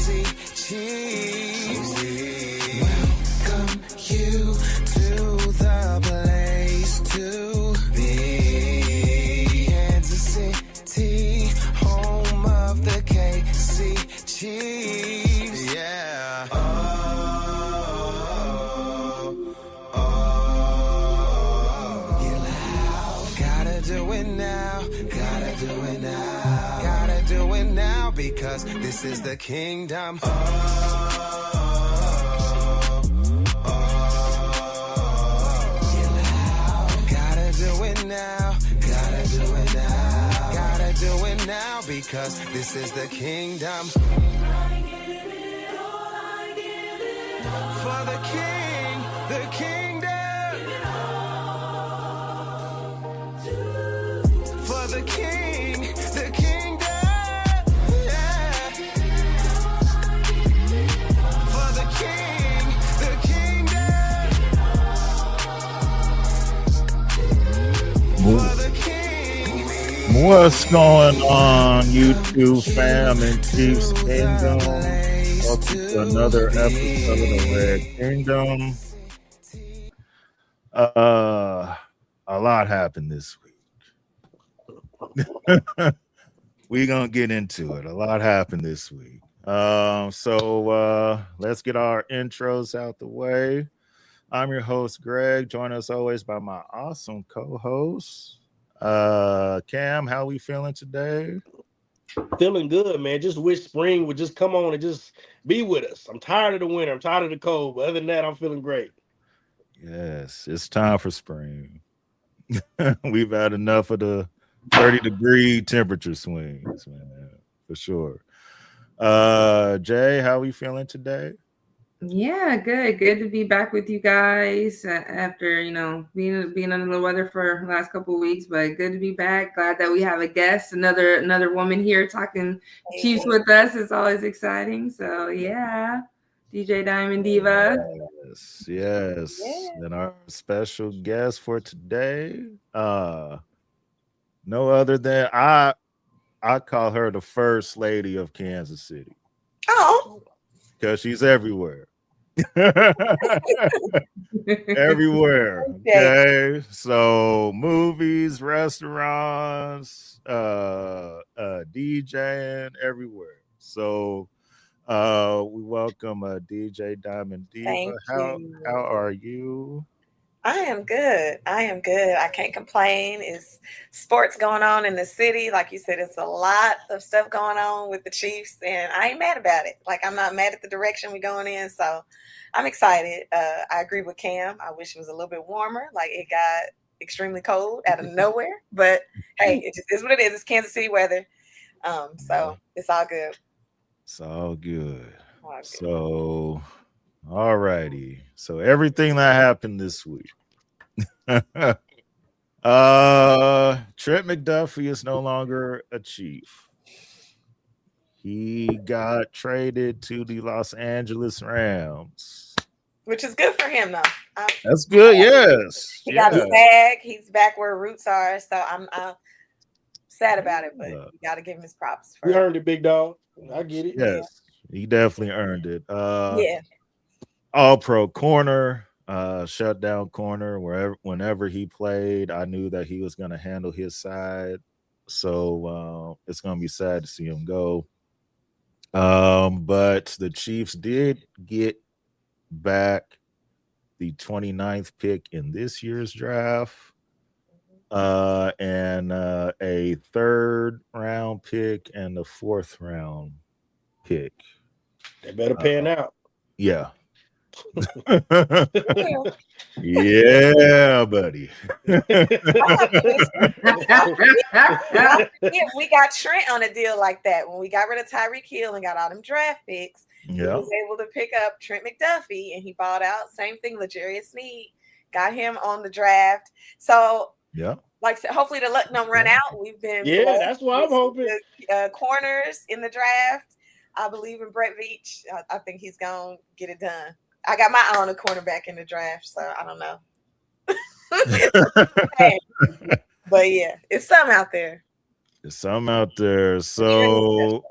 City Chiefs. Welcome you to the place to be. Kansas City, home of the KC Chiefs. Yeah. Get loud. Gotta do it now. Gotta do it now. Gotta do it now because this is the kingdom. Get loud. Gotta do it now. Gotta do it now. Gotta do it now because this is the kingdom. For the king, the kingdom. For the king, the kingdom. Yeah. For the king, the kingdom. For the king. What's going on, YouTube fam and Chiefs Kingdom? Welcome to another episode of the Red Kingdom. A lot happened this week. We're gonna get into it. A lot happened this week. So let's get our intros out the way. I'm your host, Greg, joined as always by my awesome co-host, Cam. How we feeling today? Feeling good, man. Just wish spring would just come on and just be with us. I'm tired of the winter. I'm tired of the cold. But other than that, I'm feeling great. Yes, it's time for spring. We've had enough of the 30-degree temperature swings, man, for sure. Jay, how we feeling today? Yeah, good to be back with you guys after being under the weather for the last couple of weeks, but good to be back. Glad that we have a guest, another woman here talking Chiefs with us. It's always exciting. So yeah, DJ Diamond Diva. Yes. And our special guest for today, no other than I call her the first lady of Kansas City. Oh. Because she's everywhere. Everywhere. Okay. So movies, restaurants, DJing, everywhere. So we welcome DJ Diamond Diva. How are you? I am good. I can't complain. It's sports going on in the city. Like you said, it's a lot of stuff going on with the Chiefs, and I ain't mad about it. Like, I'm not mad at the direction we're going in, so I'm excited. I agree with Cam. I wish it was a little bit warmer. Like, it got extremely cold out of nowhere, but hey, it just is what it is. It's Kansas City weather, so it's all good. It's all good. So, all righty. So everything that happened this week. Trent McDuffie is no longer a Chief. He got traded to the Los Angeles Rams. Which is good for him, though. That's good, yes. He got his bag. He's back where roots are, so I'm sad about it, but you got to give him his props. You earned it, big dog. I get it. Yes, he definitely earned it. Yeah. All-pro corner, shutdown corner. Whenever he played, I knew that he was going to handle his side. So it's going to be sad to see him go. But the Chiefs did get back the 29th pick in this year's draft, and a third-round pick and a fourth-round pick. They better pan out. Yeah. Yeah, buddy. We got Trent on a deal like that. When we got rid of Tyreek Hill and got all them draft picks, he was able to pick up Trent McDuffie, and he bought out. Same thing, L'Jarius Sneed, got him on the draft. So like I said, hopefully the luck don't run out. We've been that's what I'm hoping. Corners in the draft. I believe in Brett Veach. I think he's gonna get it done. I got my eye on a cornerback in the draft, so I don't know. But yeah, it's some out there. It's some out there. So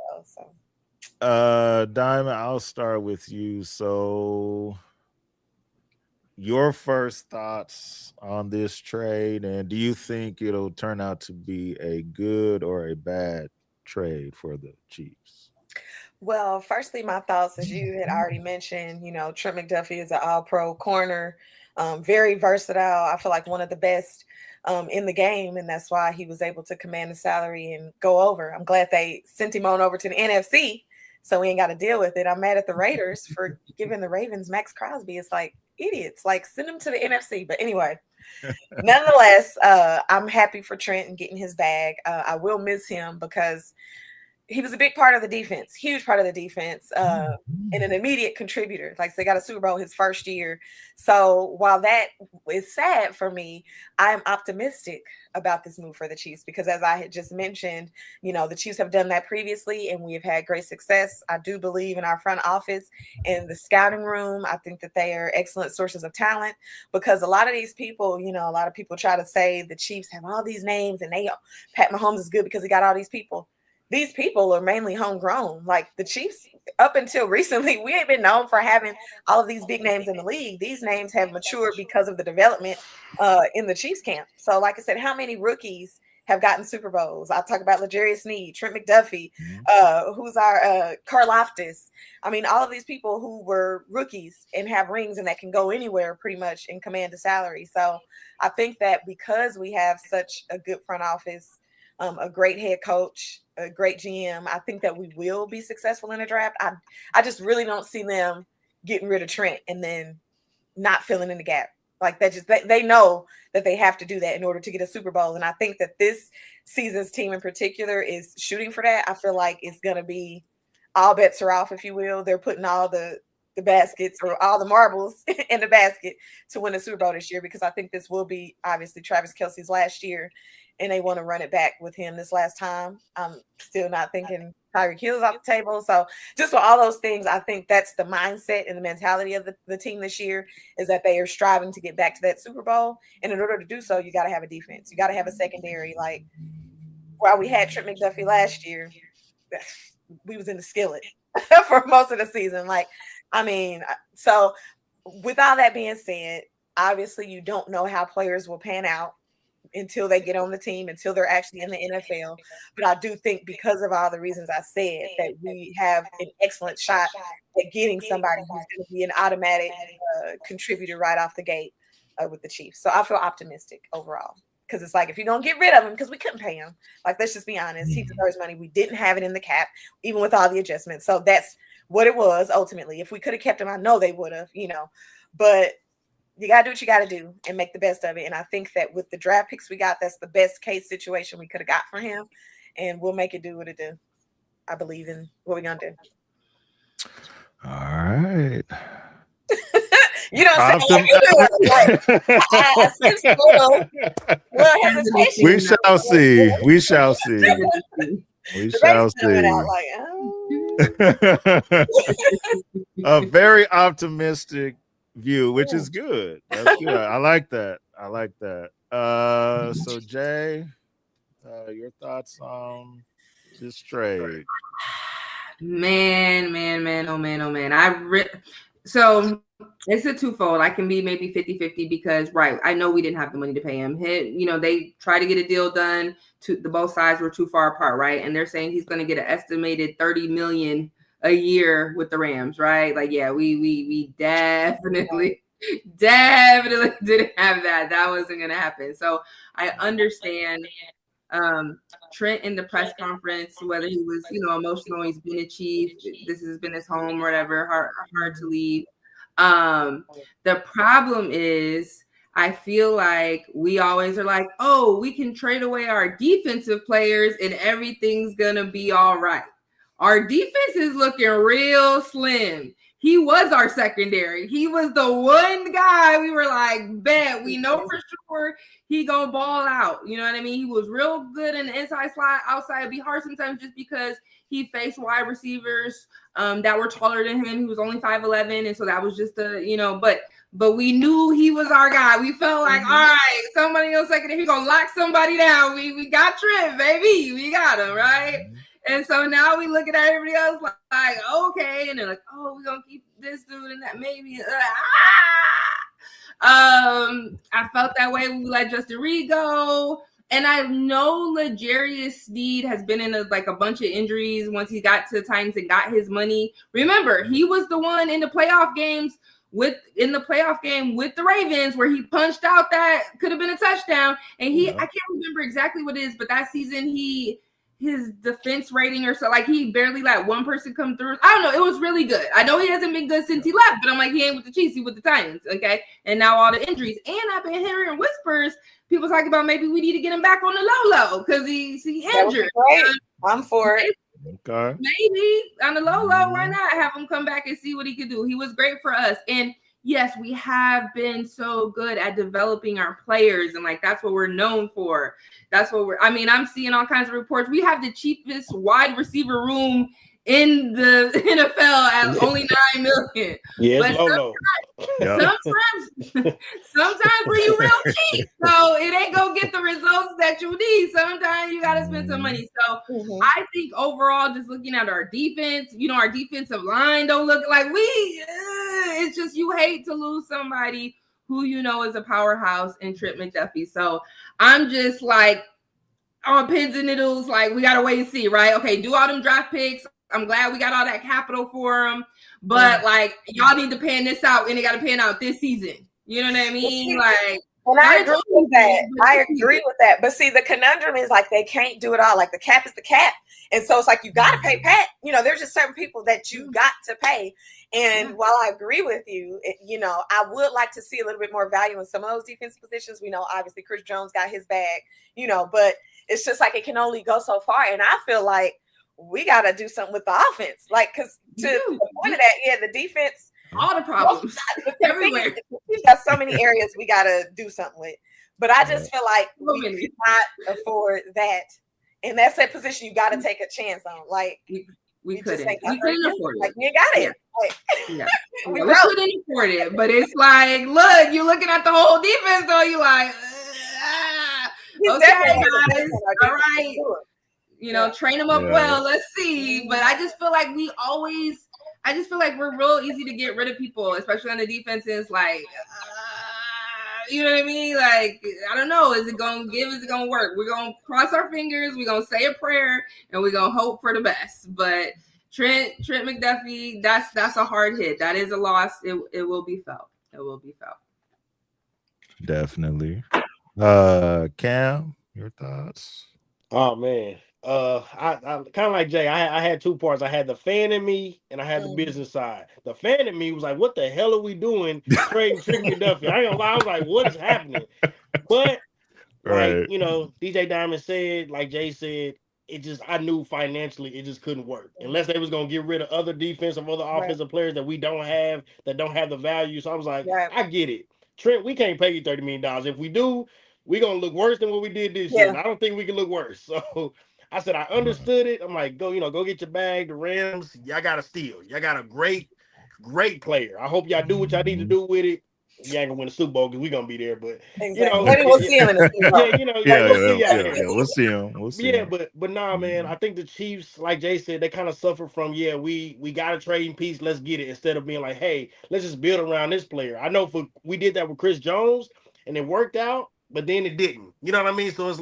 Diamond, I'll start with you. So your first thoughts on this trade, and do you think it'll turn out to be a good or a bad trade for the Chiefs? Well, firstly, my thoughts, as you had already mentioned, Trent McDuffie is an all-pro corner, very versatile. I feel like one of the best in the game, and that's why he was able to command the salary and go over. I'm glad they sent him on over to the NFC, so we ain't got to deal with it. I'm mad at the Raiders for giving the Ravens Max Crosby. It's like idiots. Like, send him to the NFC. But anyway, nonetheless, I'm happy for Trent and getting his bag. I will miss him because he was a big part of the defense, huge part of the defense, and an immediate contributor. Like, so they got a Super Bowl his first year. So while that is sad for me, I'm optimistic about this move for the Chiefs because, as I had just mentioned, the Chiefs have done that previously and we have had great success. I do believe in our front office and the scouting room. I think that they are excellent sources of talent because a lot of these people, a lot of people try to say the Chiefs have all these names and Pat Mahomes is good because he got all these people. These people are mainly homegrown. Like the Chiefs, up until recently, we ain't been known for having all of these big names in the league. These names have matured because of the development in the Chiefs camp. So, like I said, how many rookies have gotten Super Bowls? I'll talk about L'Jarius Sneed, Trent McDuffie, who's our Karlaftis. I mean, all of these people who were rookies and have rings and that can go anywhere pretty much and command a salary. So I think that because we have such a good front office, a great head coach, a great GM, I think that we will be successful in the draft. I just really don't see them getting rid of Trent and then not filling in the gap. Like that, they know that they have to do that in order to get a Super Bowl. And I think that this season's team in particular is shooting for that. I feel like it's going to be all bets are off, if you will. They're putting all the baskets or all the marbles in the basket to win the Super Bowl this year because I think this will be obviously Travis Kelce's last year. And they want to run it back with him this last time. I'm still not thinking Tyreek Hill's off the table. So just for all those things, I think that's the mindset and the mentality of the team this year is that they are striving to get back to that Super Bowl. And in order to do so, you got to have a defense. You got to have a secondary. Like while we had Trent McDuffie last year, we was in the skillet for most of the season. Like, I mean, so with all that being said, obviously you don't know how players will pan out until they get on the team, until they're actually in the NFL. But I do think because of all the reasons I said that we have an excellent shot at getting somebody who's going to be an automatic contributor right off the gate with the Chiefs. So I feel optimistic overall because it's like if you're going to get rid of him, because we couldn't pay him. Like, let's just be honest. He deserves money. We didn't have it in the cap, even with all the adjustments. So that's what it was ultimately. If we could have kept him, I know they would have, but you got to do what you got to do and make the best of it. And I think that with the draft picks we got, that's the best case situation we could have got for him. And we'll make it do what it do. I believe in what we're going to do. All right. You don't say We shall see. We shall see. We shall see. A very optimistic view, which is good. That's good. I like that. So Jay, your thoughts on this trade? Man, oh man. So it's a twofold. I can be maybe 50-50 because I know we didn't have the money to pay him. They tried to get a deal done. Both sides were too far apart, right? And they're saying he's going to get an estimated $30 million a year with the Rams, right? Like, yeah, we definitely didn't have that. That wasn't going to happen. So I understand Trent in the press conference, whether he was, emotional, he's been a Chief, this has been his home, whatever, hard to leave. The problem is I feel like we always are like, oh, we can trade away our defensive players and everything's going to be all right. Our defense is looking real slim. He was our secondary. He was the one guy we were like, bet, we know for sure he gonna ball out. You know what I mean? He was real good in the inside slot. Outside, it'd be hard sometimes just because he faced wide receivers that were taller than him. He was only 5'11", and so that was just but we knew he was our guy. We felt like, all right, somebody else secondary, he gonna lock somebody down. We got Trent, baby. We got him, right? And so now we looking at everybody else like, okay, and they're like, oh, we're gonna keep this dude and that maybe. I felt that way when we let Justin Reed go. And I know L'Jarius Sneed has been in a bunch of injuries once he got to the Titans and got his money. Remember, he was the one in the playoff game with the Ravens where he punched out that could have been a touchdown. And I can't remember exactly what it is, but that season his defense rating or so, he barely let one person come through. I don't know. It was really good. I know he hasn't been good since he left, but I'm like, he ain't with the Chiefs, he with the Titans. Okay. And now all the injuries. And I've been hearing whispers, people talking about maybe we need to get him back on the low because he's injured. I'm for it. Okay. Maybe on the low, why not have him come back and see what he could do? He was great for us. And yes, we have been so good at developing our players, and that's what we're known for. That's what I'm seeing all kinds of reports. We have the cheapest wide receiver room in the NFL at only $9 million. Yeah, but sometimes where you real cheap, so it ain't gonna get the results that you need. Sometimes you gotta spend some money. So I think overall, just looking at our defense, our defensive line don't look like it's just you hate to lose somebody who is a powerhouse in Trent McDuffie. So I'm just on pins and needles, we gotta wait and see, right? Okay, do all them draft picks. I'm glad we got all that capital for them, but y'all need to pan this out, and they got to pan out this season. You know what I mean? And I agree with that. I agree with that. But see, the conundrum is they can't do it all. The cap is the cap, and so it's you got to pay Pat. There's just certain people that you got to pay. And while I agree with you, I would like to see a little bit more value in some of those defensive positions. We know obviously Chris Jones got his bag, but it's just it can only go so far. And I feel we got to do something with the offense. Because to the point of that, the defense, all the problems everywhere. We've got so many areas we got to do something with. But I just feel we cannot afford that. And that's that position you got to take a chance on. We couldn't afford it. You got it. We couldn't afford it. But it's look, you're looking at the whole defense, though. You okay, guys. All right. Train them up well. Let's see. But I just feel we're real easy to get rid of people, especially on the defenses. You know what I mean? I don't know. Is it going to give? Is it going to work? We're going to cross our fingers. We're going to say a prayer, and we're going to hope for the best. But Trent McDuffie, that's a hard hit. That is a loss. It will be felt. It will be felt. Definitely. Cam, your thoughts? Oh man. I kind of like Jay. I had two parts. I had the fan in me and I had the business side. The fan in me was what the hell are we doing trading Trent McDuffie? I ain't gonna lie, I was what is happening? But DJ Diamond said, like Jay said, I knew financially it just couldn't work unless they was gonna get rid of other defensive, other offensive players that we don't have, that don't have the value. So I was I get it. Trent, we can't pay you $30 million. If we do, we're gonna look worse than what we did this year. And I don't think we can look worse. So I said, I understood it. I'm go get your bag. The Rams, y'all got to steal. Y'all got a great player. I hope y'all do what y'all need to do with it. You ain't gonna win the Super Bowl because we're gonna be there, but maybe we'll see him in the Super Bowl. We'll see him. We'll see him. But nah, man. I think the Chiefs, like Jay said, they kind of suffer from we got a trading piece. Let's get it instead of being hey, let's just build around this player. I know we did that with Chris Jones and it worked out, but then it didn't. You know what I mean? So it's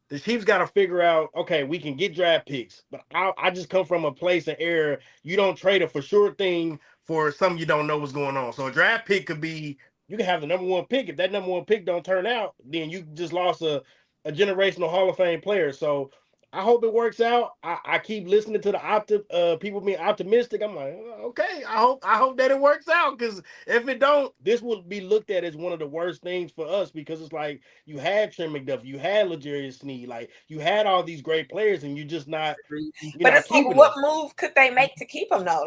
the Chiefs got to figure out, okay, we can get draft picks, but I just come from a place and era. You don't trade a for sure thing for something you don't know what's going on. So a draft pick could be, you can have the number one pick. If that number one pick don't turn out, then you just lost a generational Hall of Fame player. So I hope it works out. I keep listening to the people being optimistic. I'm okay. I hope that it works out, because if it don't, this will be looked at as one of the worst things for us, because it's you had Trent McDuffie, you had L'Jarius Sneed, you had all these great players, and you just not. But it's what move could they make to keep them though?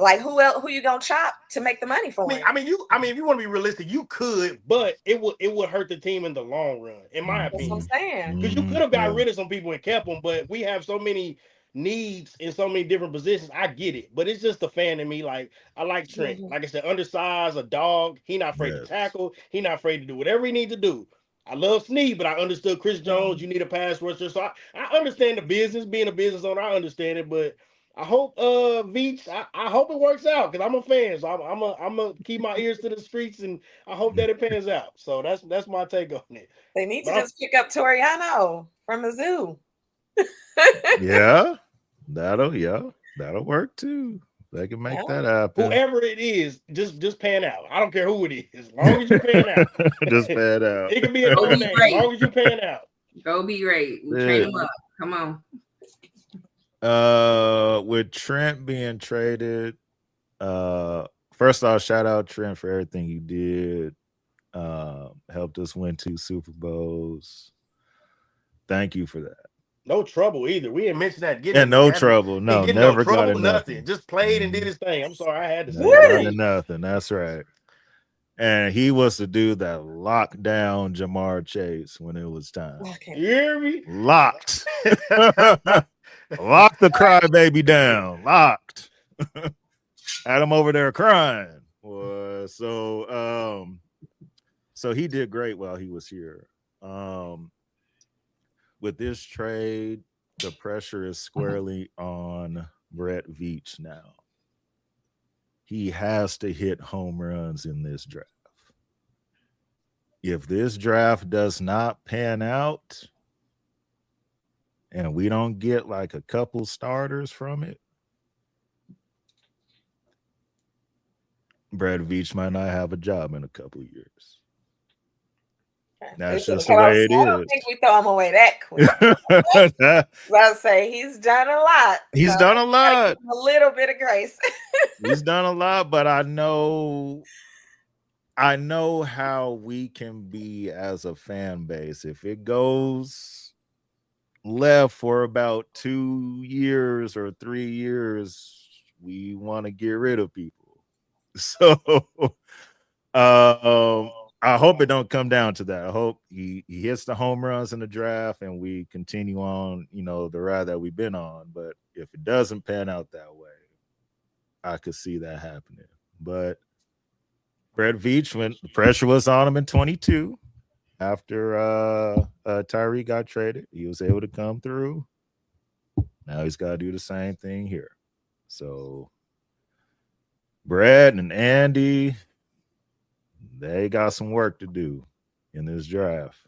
Who you gonna chop to make the money for? I mean, if you want to be realistic, you could, but it would hurt the team in the long run, in my opinion. That's what I'm saying. Because you could have got rid of some people and kept them, but we have so many needs in so many different positions. I get it, but it's just a fan in me. I like Trent. Like I said, undersized, a dog. He not afraid to tackle. He not afraid to do whatever he needs to do. I love Snead, but I understood Chris Jones. You need a pass rusher, so I understand the business. Being a business owner, I understand it. But I hope Veach, I hope it works out because I'm a fan. So I'm gonna keep my ears to the streets, and I hope that it pans out. So that's my take on it. They need to just pick up Toriano from the zoo. Yeah, that'll work too. They can make that happen. Whoever it is, just pan out. I don't care who it is, as long as you pan out. Just pan out. It can be a no name, as long as you pan out. Go be great. We train him up. Come on. With Trent being traded, first off, shout out Trent for everything he did. Helped us win 2 Super Bowls. Thank you for that. No trouble either. We didn't mention that. Trouble. No, never got nothing. Nothing. Just played and did his thing. I'm sorry, I had to say that. Nothing. That's right. And he was the dude that locked down Jamar Chase when it was time. You hear me? Locked. Locked the crybaby down. Locked. Had him over there crying. So he did great while he was here. With this trade, the pressure is squarely on Brett Veach now. He has to hit home runs in this draft. If this draft does not pan out and we don't get like a couple starters from it, Brett Veach might not have a job in a couple of years. That's just the way it is. I don't think we throw him away that quick. I'll say he's done a lot. He's done a lot. A little bit of grace. He's done a lot, but I know how we can be as a fan base. If it goes left for about 2 years or 3 years, we want to get rid of people. So I hope it don't come down to that. I hope he hits the home runs in the draft and we continue on, the ride that we've been on. But if it doesn't pan out that way, I could see that happening. But Brett Veach, when the pressure was on him in 22, after Tyree got traded, he was able to come through. Now he's got to do the same thing here. So Brett and Andy, they got some work to do in this draft.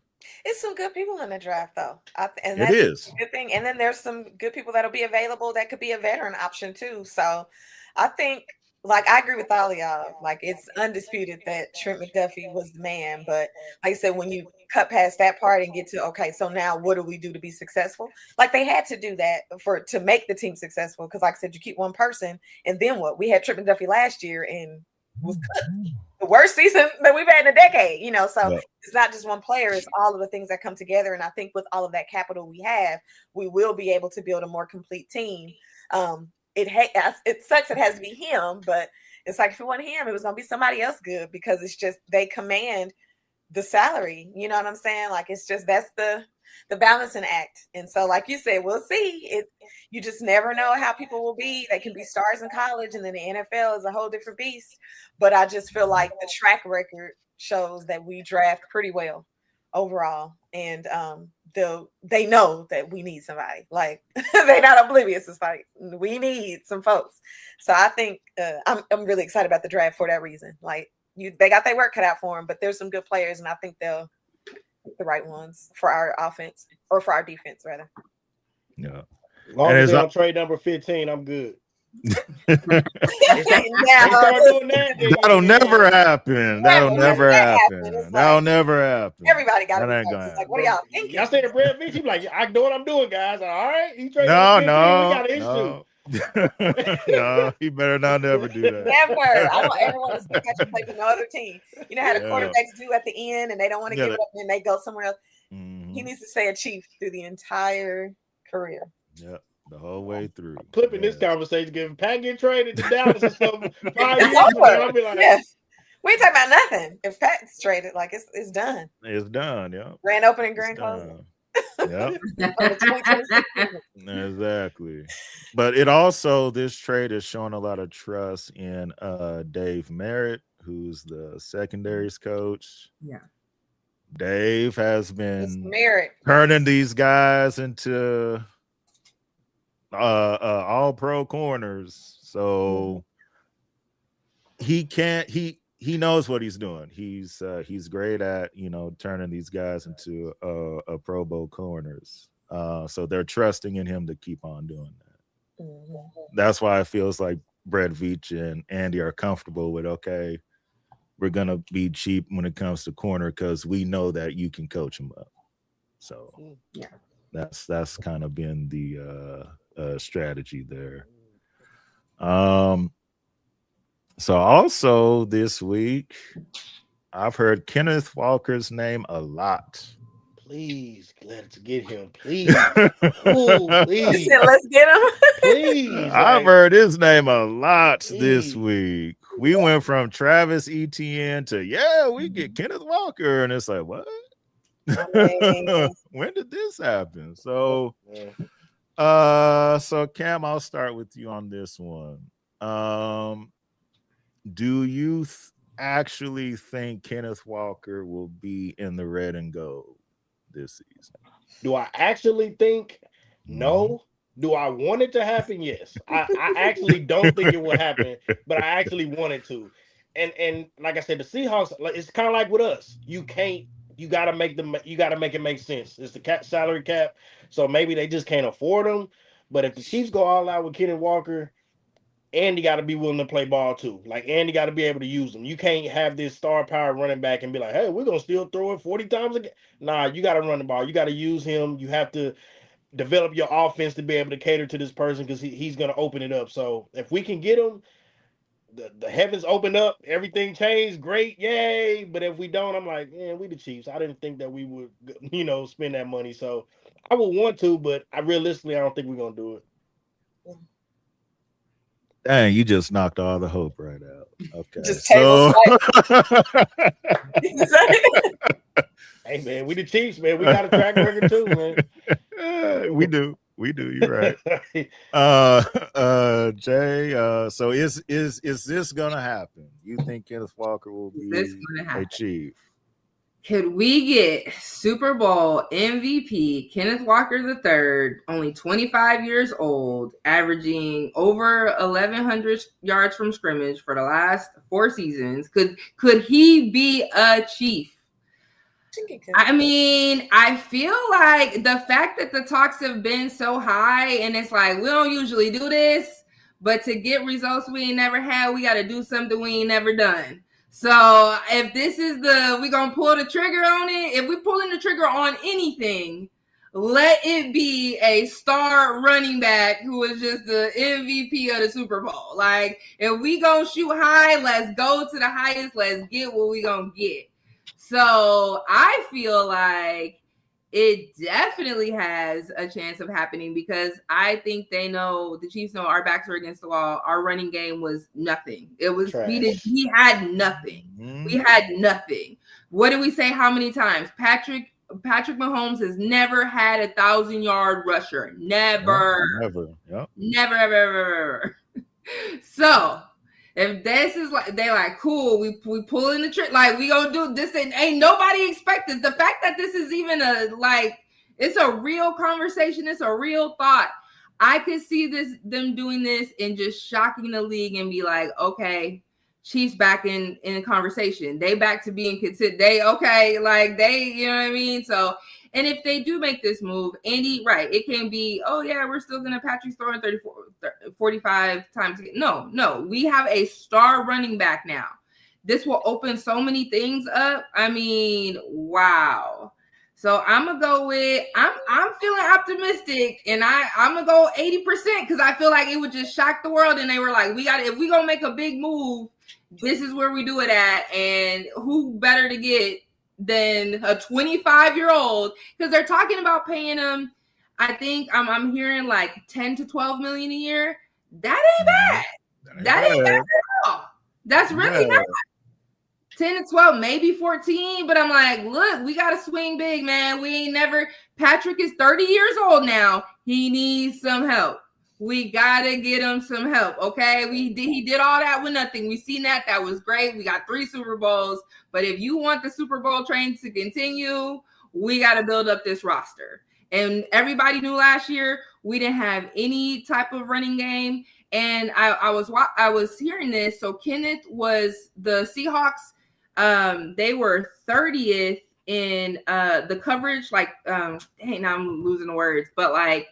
It's some good people in the draft, though. And it is a good thing. And then there's some good people that'll be available that could be a veteran option, too. So I think, I agree with all of y'all. It's undisputed that Trent McDuffie was the man. But like I said, when you cut past that part and get to, okay, so now what do we do to be successful? They had to do that to make the team successful. Because like I said, you keep one person. And then what? We had Trent McDuffie last year and was cut. The worst season that we've had in a decade, so It's not just one player, it's all of the things that come together. And I think with all of that capital we have, we will be able to build a more complete team. It sucks it has to be him, but it's if it wasn't him, it was going to be somebody else good because it's just they command the salary. You know what I'm saying? It's just that's the balancing act. And so, like you said, we'll see. You just never know how people will be. They can be stars in college, and then the NFL is a whole different beast. But I just feel like the track record shows that we draft pretty well overall. And they know that we need somebody. They're not oblivious. It's we need some folks. So I think I'm really excited about the draft for that reason. They got their work cut out for them, but there's some good players, and I think they'll pick the right ones for our offense or for our defense, rather. Yeah. As long as they're on trade number 15, I'm good. That'll never happen. That'll never happen. That'll never happen. Everybody got it. What are y'all thinking? Y'all saying Brett Veach? You I know what I'm doing, guys. All right, he traded. No, we got an issue. No, he better not never do that. Never. I don't ever want to catch him play for no other team. You know how the quarterbacks do at the end, and they don't want to give up, and they go somewhere else. Mm-hmm. He needs to stay a Chief through the entire career. Yep. The whole way through. Clipping this conversation, if Pat get traded to Dallas or something, 5 years I'll be like, we ain't talking about nothing. If Pat's traded, it's done. It's done, yeah. Grand opening, grand closing. Yep. Exactly. But this trade is showing a lot of trust in Dave Merritt, who's the secondaries coach. Yeah. Dave has It's been merit. turning these guys into all pro corners. So he knows what he's doing. He's great at, turning these guys into a Pro Bowl corners. So they're trusting in him to keep on doing that. That's why it feels like Brett Veach and Andy are comfortable with, okay, we're gonna be cheap when it comes to corner because we know that you can coach them up. So yeah, that's kind of been the strategy there. So also this week, I've heard Kenneth Walker's name a lot. Please, let's get him. Please. Oh, please. Let's get him. Please. I've heard his name a lot this Please. week. We went from Travis Etienne to, we get Kenneth Walker. And it's like, what? When did this happen? So, so Cam, I'll start with you on this one. Do you actually think Kenneth Walker will be in the red and gold this season? Do I actually think? No. Do I want it to happen? Yes. I actually don't think it will happen, but I actually want it to. And like I said, the Seahawks, it's kind of like with us. You gotta make it make sense. It's the salary cap, so maybe they just can't afford them. But if the Chiefs go all out with Kenneth Walker, Andy got to be willing to play ball too. Like Andy got to be able to use them. You can't have this star power running back and be like, hey, we're gonna still throw it 40 times again. Nah, you got to run the ball. You got to use him. You have to develop your offense to be able to cater to this person because he's gonna open it up. So if we can get him, the heavens open up, everything changed, great, yay. But if we don't, I'm like, man, we the Chiefs. I didn't think that we would, spend that money. So I would want to, but I don't think we're gonna do it. Dang, you just knocked all the hope right out. Okay. Just so hey man, we the Chiefs, man. We got a track record too, man. We do. You're right. Jay, so is this gonna happen? You think Kenneth Walker will be a Chief? Could we get Super Bowl MVP Kenneth Walker III, only 25 years old, averaging over 1,100 yards from scrimmage for the last 4 seasons? Could he be a Chief? I mean, I feel like the fact that the talks have been so high and it's like, we don't usually do this, but to get results we ain't never had, we got to do something we ain't never done. So if this is we gonna pull the trigger on it, if we pulling the trigger on anything, let it be a star running back who is just the MVP of the Super Bowl. Like, if we gonna shoot high, let's go to the highest. Let's get what we gonna get. So I feel like it definitely has a chance of happening because I think the Chiefs know our backs are against the wall. Our running game was nothing. It was we had nothing. Mm-hmm. We had nothing. What did we say? How many times? Patrick Mahomes has never had 1,000-yard rusher. Never. Yep. Never, ever. So if this is like, they like, cool, we pull in the trick, like, we gonna do this, and ain't nobody expect this. The fact that this is even it's a real conversation, it's a real thought. I could see them doing this and just shocking the league and be like, okay, Chiefs back in the conversation. They back to being considered. You know what I mean? So, and if they do make this move, Andy, right, it can be, oh yeah, we're still going to Patrick's throwing 45 times. No, we have a star running back now. This will open so many things up. I mean, wow. So I'm going to go with, I'm feeling optimistic, and I'm going to go 80% because I feel like it would just shock the world. And they were like, if we going to make a big move, this is where we do it at. And who better to get than a 25-year-old, because they're talking about paying him, I think I'm hearing like 10 to 12 million a year. That ain't bad. That ain't bad at all. That's really not. 10 to 12, maybe 14, but I'm like, look, we got to swing big, man. Patrick is 30 years old now. He needs some help. We gotta get him some help. Okay. He did all that with nothing. We seen that. That was great. We got 3 Super Bowls. But if you want the Super Bowl train to continue, we gotta build up this roster. And everybody knew last year we didn't have any type of running game. And I was hearing this. So Kenneth was the Seahawks. They were 30th in the coverage. Like, dang, now I'm losing the words, but like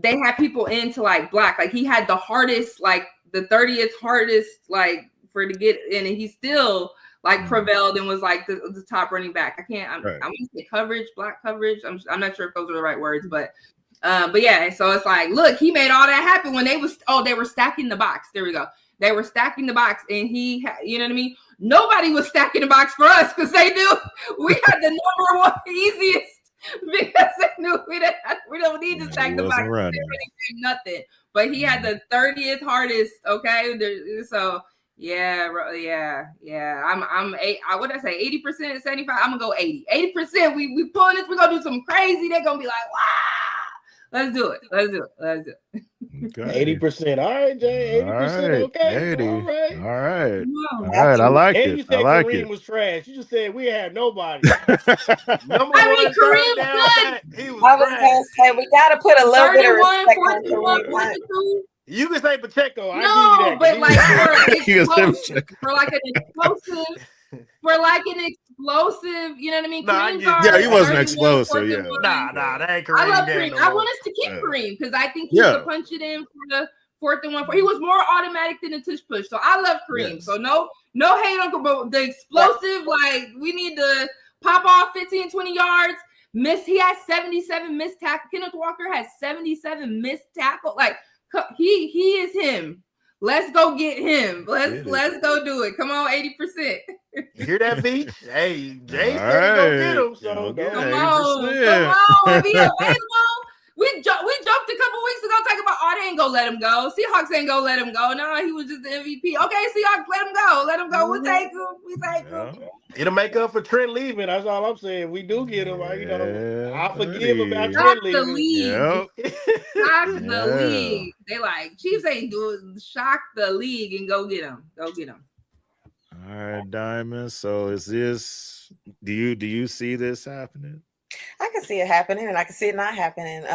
they had people into like black. Like he had the hardest, like the 30th hardest, like for to get in, and he still like prevailed and was like the top running back. I'm going to say coverage, black coverage. I'm not sure if those are the right words, but yeah. So it's like, look, he made all that happen when they were stacking the box. There we go. They were stacking the box, and you know what I mean? Nobody was stacking the box for us because they knew we had the number one easiest because they knew we don't need to stack the box. Nothing. But he had the 30th hardest. Okay, so. Yeah. I'm 8. Would I say 80%, 75? I'm gonna go 80. 80%. We pulling this. We're gonna do something crazy. They're gonna be like, wow. Let's do it. Okay. 80%. All right, Jay. 80%. Right. Okay. 80. All right. All right. All right. I like and it. You said I like Kareem it. was trash. You just said we had nobody. Kareem down. He was I was gonna say we gotta put a little bit of 31, respect 41, on Kareem. 42. You can say Pacheco. I No, give you that. but for like an explosive, you know what I mean? Yeah, he wasn't explosive. Yeah. Nah, that ain't Kareem. I love Kareem. I want us to keep Kareem because I think he could punch it in for the 4th and 1. He was more automatic than a tush push. So I love Kareem. Yes. So no hate on but the explosive, like we need to pop off 15, 20 yards. He has 77 missed tackle. Kenneth Walker has 77 missed tackle. Like he is him. Let's go get him. Let's go do it. Come on, 80%. You hear that, Beach? Hey, Jay said go get him. So come on. Be available. We joked a couple weeks ago talking about, they ain't gonna let him go. Seahawks ain't gonna let him go. No, he was just the MVP. Okay, Seahawks, let him go. We'll take him. It'll make up for Trent leaving. That's all I'm saying. We do get him. I forgive about Trent leaving. Shock the league. They like, Chiefs ain't doing shock the league and go get him. All right, Diamond. So is this, do you see this happening? I can see it happening, and I can see it not happening.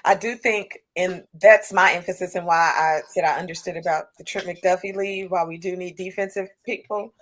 I do think, and that's my emphasis and why I said I understood about the Trent McDuffie lead. While we do need defensive people,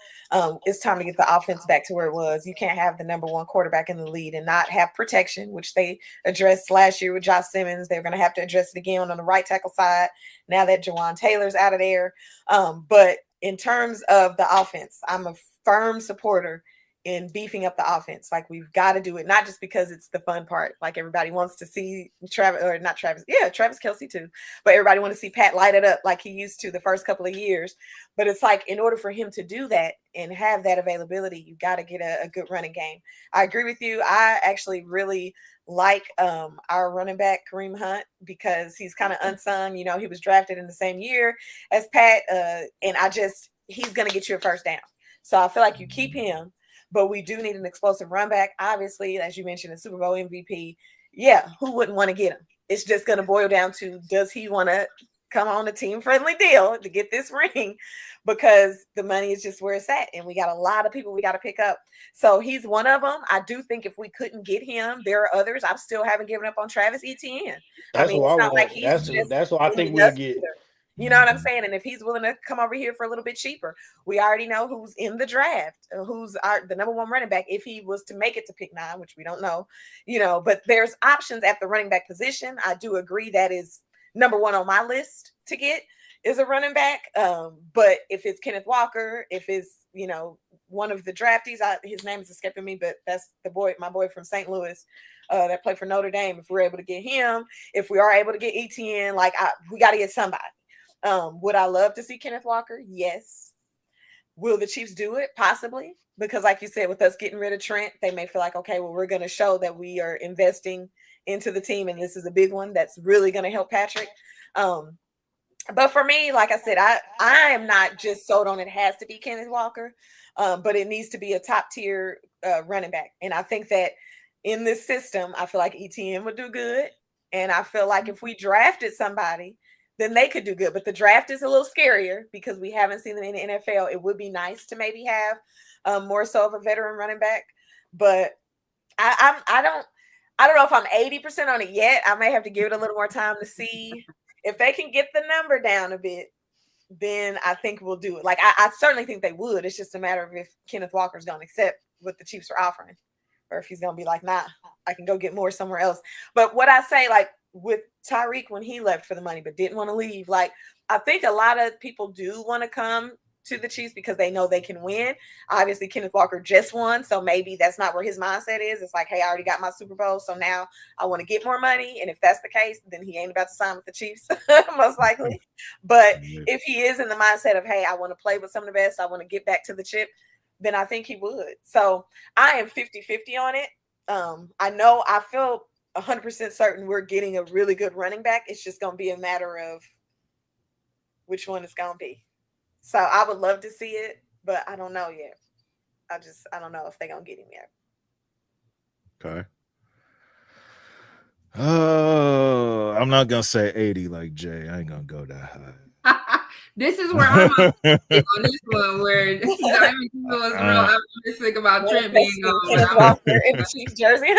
it's time to get the offense back to where it was. You can't have the number one quarterback in the lead and not have protection, which they addressed last year with Josh Simmons. They're going to have to address it again on the right tackle side now that Jawan Taylor's out of there. But in terms of the offense, I'm a firm supporter in beefing up the offense. Like, we've got to do it, not just because it's the fun part. Like, everybody wants to see Travis Kelce too, but everybody wants to see Pat light it up like he used to the first couple of years. But it's like, in order for him to do that and have that availability, you got to get a good running game. I agree with you. I actually really like our running back Kareem Hunt because he's kind of unsung. You know, he was drafted in the same year as Pat, and he's going to get you a first down. So I feel like you keep him. But we do need an explosive run back. Obviously, as you mentioned, a Super Bowl MVP. Yeah, who wouldn't want to get him? It's just going to boil down to, does he want to come on a team-friendly deal to get this ring? Because the money is just where it's at. And we got a lot of people we got to pick up. So he's one of them. I do think if we couldn't get him, there are others. I still haven't given up on Travis Etienne. That's what I think we'll get. You know what I'm saying? And if he's willing to come over here for a little bit cheaper, we already know who's in the draft, who's the number one running back. If he was to make it to pick 9, which we don't know, but there's options at the running back position. I do agree that is number one on my list to get is a running back. But if it's Kenneth Walker, if it's, one of the draftees, his name is escaping me, but that's my boy from St. Louis that played for Notre Dame. If we're able to get him, if we are able to get Etienne, we got to get somebody. Would I love to see Kenneth Walker? Yes. Will the Chiefs do it? Possibly. Because like you said, with us getting rid of Trent, they may feel like, okay, well, we're going to show that we are investing into the team. And this is a big one that's really going to help Patrick. But for me, like I said, I am not just sold on it has to be Kenneth Walker, but it needs to be a top tier running back. And I think that in this system, I feel like ETN would do good. And I feel like if we drafted somebody then they could do good. But the draft is a little scarier because we haven't seen them in the NFL. It would be nice to maybe have more so of a veteran running back, but I don't know if I'm 80% on it yet. I may have to give it a little more time to see if they can get the number down a bit. Then I think we'll do it. Like I certainly think they would. It's just a matter of if Kenneth Walker's going to accept what the Chiefs are offering, or if he's going to be like, nah, I can go get more somewhere else. But what I say, like with Tyreek when he left for the money but didn't want to leave, like I think a lot of people do want to come to the Chiefs because they know they can win. Obviously, Kenneth Walker just won, so maybe that's not where his mindset is. It's like, hey, I already got my Super Bowl, so now I want to get more money. And if that's the case, then he ain't about to sign with the Chiefs, most likely. But if he is in the mindset of, hey, I want to play with some of the best, I want to get back to the chip, then I think he would. So I am 50-50 on it. I feel 100% certain we're getting a really good running back. It's just going to be a matter of which one it's going to be. So I would love to see it, but I don't know yet. I don't know if they're going to get him yet. Okay. Oh, I'm not going to say 80 like Jay. I ain't going to go that high. This is where I'm on this one, where Diamond Diva was real optimistic about Trent being on. In the Chiefs jersey.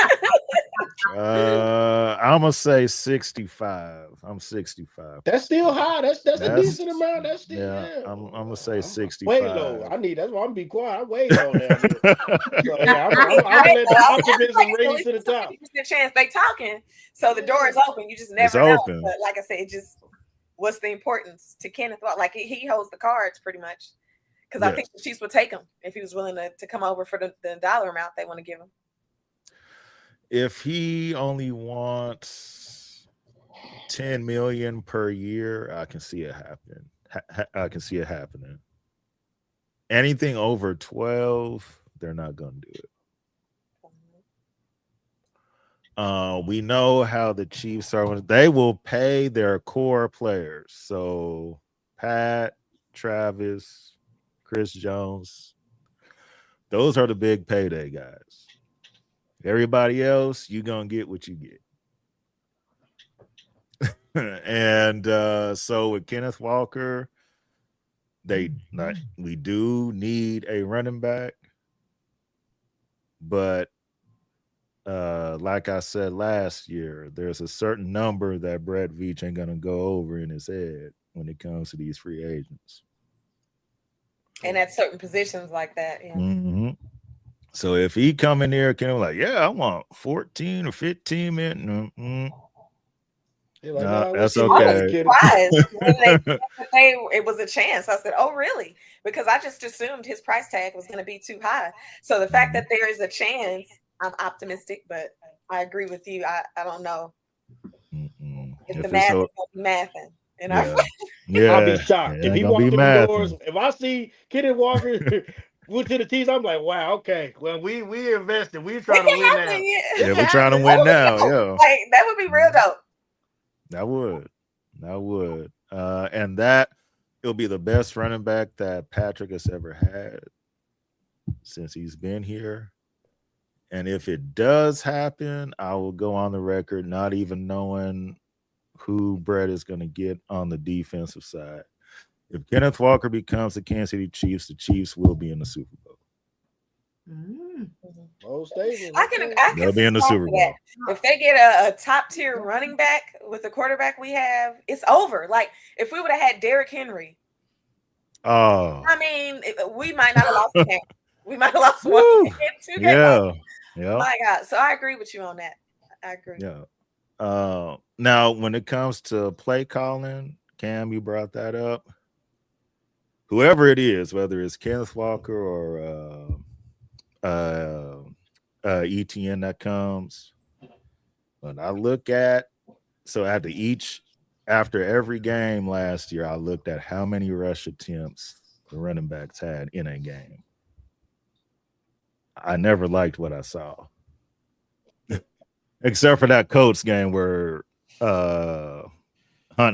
I'm gonna say 65. I'm 65. That's still high. That's a decent amount. That's still I'm gonna say 65. Way low. That's why I'm be quiet. I'm way low now. So, yeah, I'm let the optimism raise to the top. 50% chance they talking, so the door is open. You just never know. But like I said, it just what's the importance to Kenneth? Like he holds the cards pretty much, because I think the Chiefs would take him if he was willing to come over for the dollar amount they want to give him. If he only wants $10 million per year, I can see it happening. I can see it happening. Anything over 12, they're not gonna do it. We know how the Chiefs are. They will pay their core players. So Pat, Travis, Chris Jones, those are the big payday guys. Everybody else, you're going to get what you get. And so with Kenneth Walker, we do need a running back. But like I said last year, there's a certain number that Brett Veach ain't going to go over in his head when it comes to these free agents. And at certain positions like that, yeah. Mm-hmm. So if he come in there, can like, I want 14 or 15 minutes. Like, that's okay. I was surprised when it was a chance. I said, "Oh, really?" Because I just assumed his price tag was going to be too high. So the fact that there is a chance, I'm optimistic. But I agree with you. I don't know if the math is mathing. I'll be shocked if he walked in the doors. If I see Kenneth Walker went to the Chiefs, I'm like, wow, okay. Well, we invested. We're trying to win now. Yeah, we're trying to win now. Yeah, like that would be real dope. That would. And that it'll be the best running back that Patrick has ever had since he's been here. And if it does happen, I will go on the record not even knowing who Brett is going to get on the defensive side. If Kenneth Walker becomes the Kansas City Chiefs, the Chiefs will be in the Super Bowl. They'll be in the Super Bowl. If they get a top tier running back with the quarterback we have, it's over. Like if we would have had Derrick Henry, I mean, we might not have lost a game. We might have lost one game, 2 games. Yeah. My God. So I agree with you on that. I agree. Yeah. Now, when it comes to play calling, Cam, you brought that up. Whoever it is, whether it's Kenneth Walker or ETN that comes, when I look at, so after every game last year, I looked at how many rush attempts the running backs had in a game. I never liked what I saw, except for that Colts game where Hunt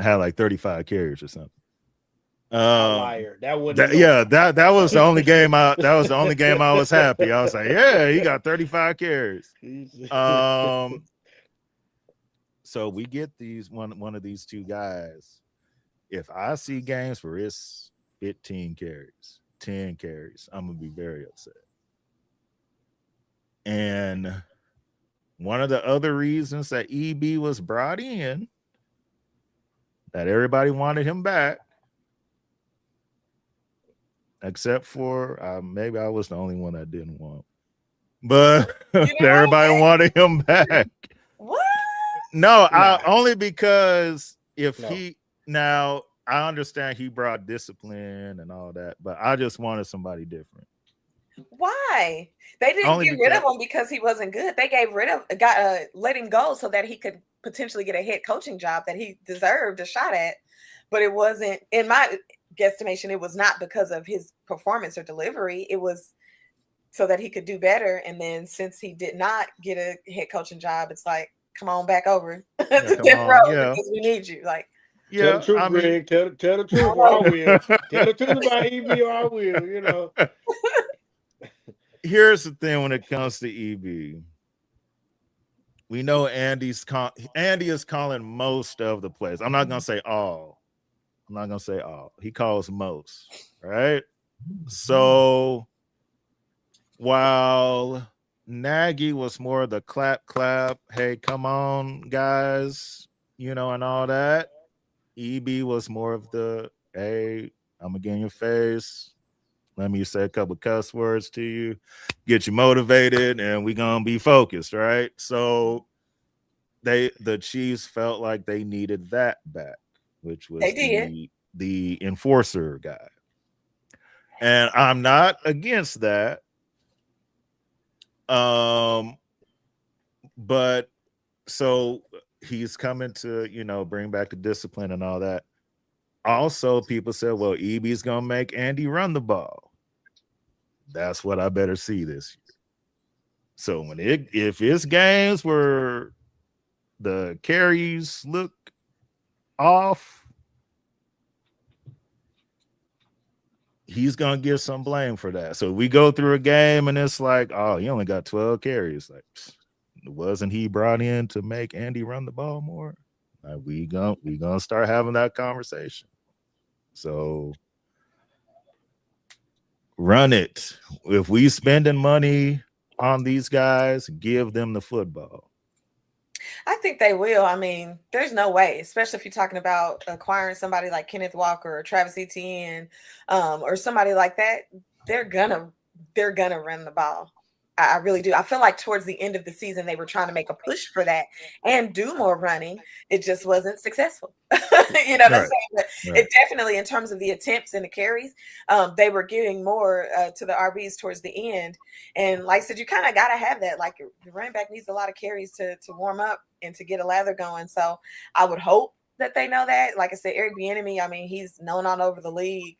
had like 35 carries or something. Liar. That was the only game I was happy. I was like, he got 35 carries. So we get one of these two guys, if I see games where it's 15 carries, 10 carries, I'm gonna be very upset. And one of the other reasons that EB was brought in, that everybody wanted him back, except for maybe I was the only one that didn't want, but everybody wanted him back. What? No, only because now I understand he brought discipline and all that, but I just wanted somebody different. Why? They didn't get rid of him because he wasn't good. They let him go so that he could potentially get a head coaching job that he deserved a shot at. But it wasn't, in my guesstimation, it was not because of his performance or delivery. It was so that he could do better. And then since he did not get a head coaching job, it's like, come on back over to Death Row because we need you. Like, tell the truth, Greg. Tell the truth, or I will. Tell the truth about EB, or I will. You know. Here's the thing: when it comes to EB, we know Andy is calling most of the plays. I'm not gonna say all. He calls most, right? So while Nagy was more the clap, hey, come on, guys, and all that, EB was more of the, hey, I'm gonna get in your face. Let me say a couple cuss words to you, get you motivated, and we're gonna be focused, right? So the Chiefs felt like they needed that back, which was the enforcer guy. And I'm not against that. But so he's coming to, bring back the discipline and all that. Also, people said, well, EB's gonna make Andy run the ball. That's what I better see this year. So if it's games where the carries look off, he's gonna get some blame for that. So we go through a game and it's like, oh, he only got 12 carries. Like, wasn't he brought in to make Andy run the ball more? Like, we gonna start having that conversation. So run it. If we spending money on these guys, give them the football. I think they will. I mean, there's no way, especially if you're talking about acquiring somebody like Kenneth Walker or Travis Etienne, or somebody like that. They're gonna run the ball. I really do. I feel like towards the end of the season, they were trying to make a push for that and do more running. It just wasn't successful. You know what I'm saying? But it definitely, in terms of the attempts and the carries, they were giving more to the RBs towards the end. And like I said, you kind of got to have that. Like, the running back needs a lot of carries to warm up and to get a lather going. So I would hope that they know that. Like I said, Eric Bieniemy, I mean, he's known all over the league.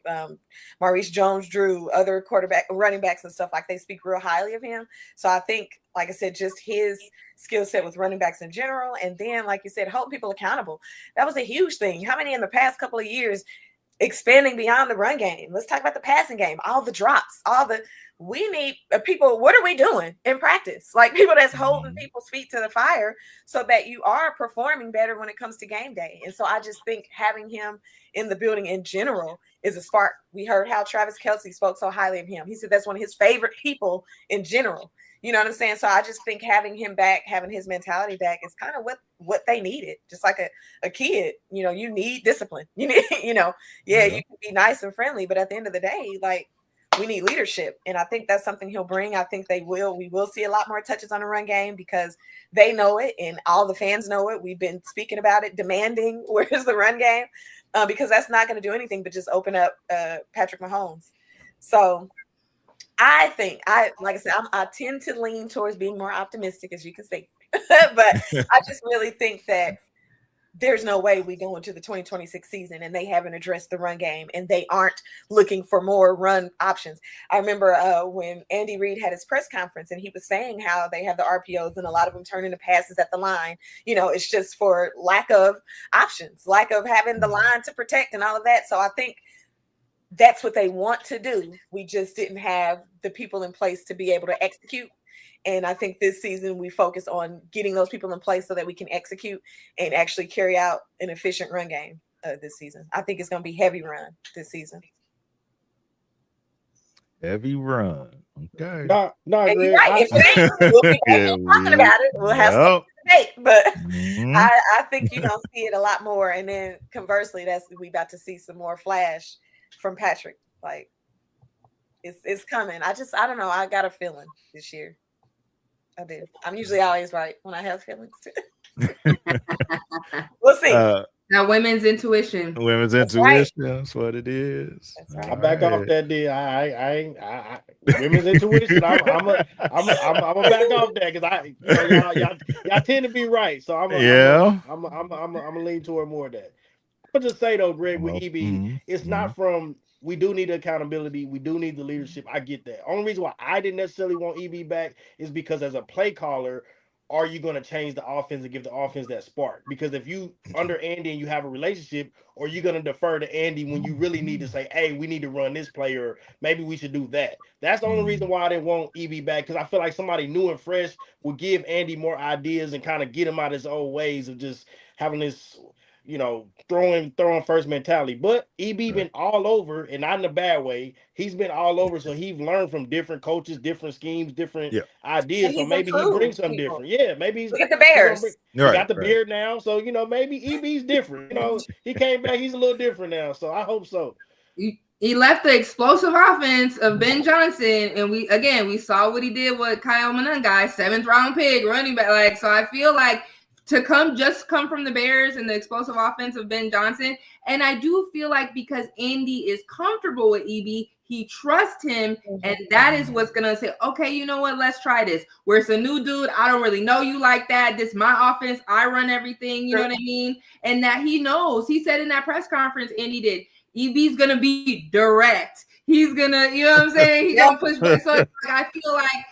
Maurice Jones-Drew, other running backs and stuff, like, they speak real highly of him. So I think, like I said, just his skill set with running backs in general. And then, like you said, holding people accountable. That was a huge thing. How many in the past couple of years expanding beyond the run game? Let's talk about the passing game, all the drops, we need people. What are we doing in practice? Like, people that's holding people's feet to the fire so that you are performing better when it comes to game day. And so I just think having him in the building in general is a spark. We heard how Travis Kelce spoke so highly of him. He said that's one of his favorite people in general. You know what I'm saying? So I just think having him back, having his mentality back, is kind of what they needed. Just like a kid, you need discipline. You need, you can be nice and friendly, but at the end of the day, like, we need leadership. And I think that's something he'll bring. I think we will see a lot more touches on the run game because they know it and all the fans know it. We've been speaking about it, demanding where's the run game, because that's not going to do anything but just open up Patrick Mahomes. So I think, like I said, I tend to lean towards being more optimistic, as you can see. But I just really think that there's no way we go into the 2026 season and they haven't addressed the run game and they aren't looking for more run options. I remember when Andy Reid had his press conference and he was saying how they have the RPOs and a lot of them turn into passes at the line. It's just for lack of options, lack of having the line to protect and all of that. So I think that's what they want to do. We just didn't have the people in place to be able to execute. And I think this season we focus on getting those people in place so that we can execute and actually carry out an efficient run game. this season. I think it's going to be heavy run this season. Heavy run. Okay. No, And Greg. you're right. If it ain't, we'll be talking about it. We'll have some debate, but I think you're gonna see it a lot more. And then conversely, we about to see some more flash from Patrick. Like it's coming. I don't know. I got a feeling this year. I do. I'm usually always right when I have feelings too. We'll see. Now, women's intuition. Women's intuition. That's what it is. That's right. I back off that deal. I women's intuition. I'm a back off that because y'all tend to be right. So I'm gonna lean toward more of that. But just say though, Greg, with EB, it's not from. We do need accountability. We do need the leadership. I get that. Only reason why I didn't necessarily want EB back is because as a play caller, are you going to change the offense and give the offense that spark? Because if you under Andy and you have a relationship, or you're going to defer to Andy when you really need to say, hey, we need to run this play, or maybe we should do that. That's the only reason why I didn't want EB back, because I feel like somebody new and fresh would give Andy more ideas and kind of get him out of his old ways of just having this, throwing first mentality. But EB been all over, and not in a bad way. He's been all over, so he's learned from different coaches, different schemes, different ideas. So maybe he brings something different. Yeah, maybe he's look at the Bears. He got the beard now, so maybe EB's different. He came back, he's a little different now. So I hope so. He left the explosive offense of Ben Johnson, and we saw what he did with Kyle Monangai, 7th round pick, running back. So I feel like to come from the Bears and the explosive offense of Ben Johnson. And I do feel like because Andy is comfortable with EB, he trusts him. And that is what's going to say, okay, you know what? Let's try this. Where it's a new dude. I don't really know you like that. This is my offense. I run everything. You know what I mean? And that he knows. He said in that press conference, Andy did, EB's going to be direct. He's gonna, you know what I'm saying? He's gonna push back. So I feel like,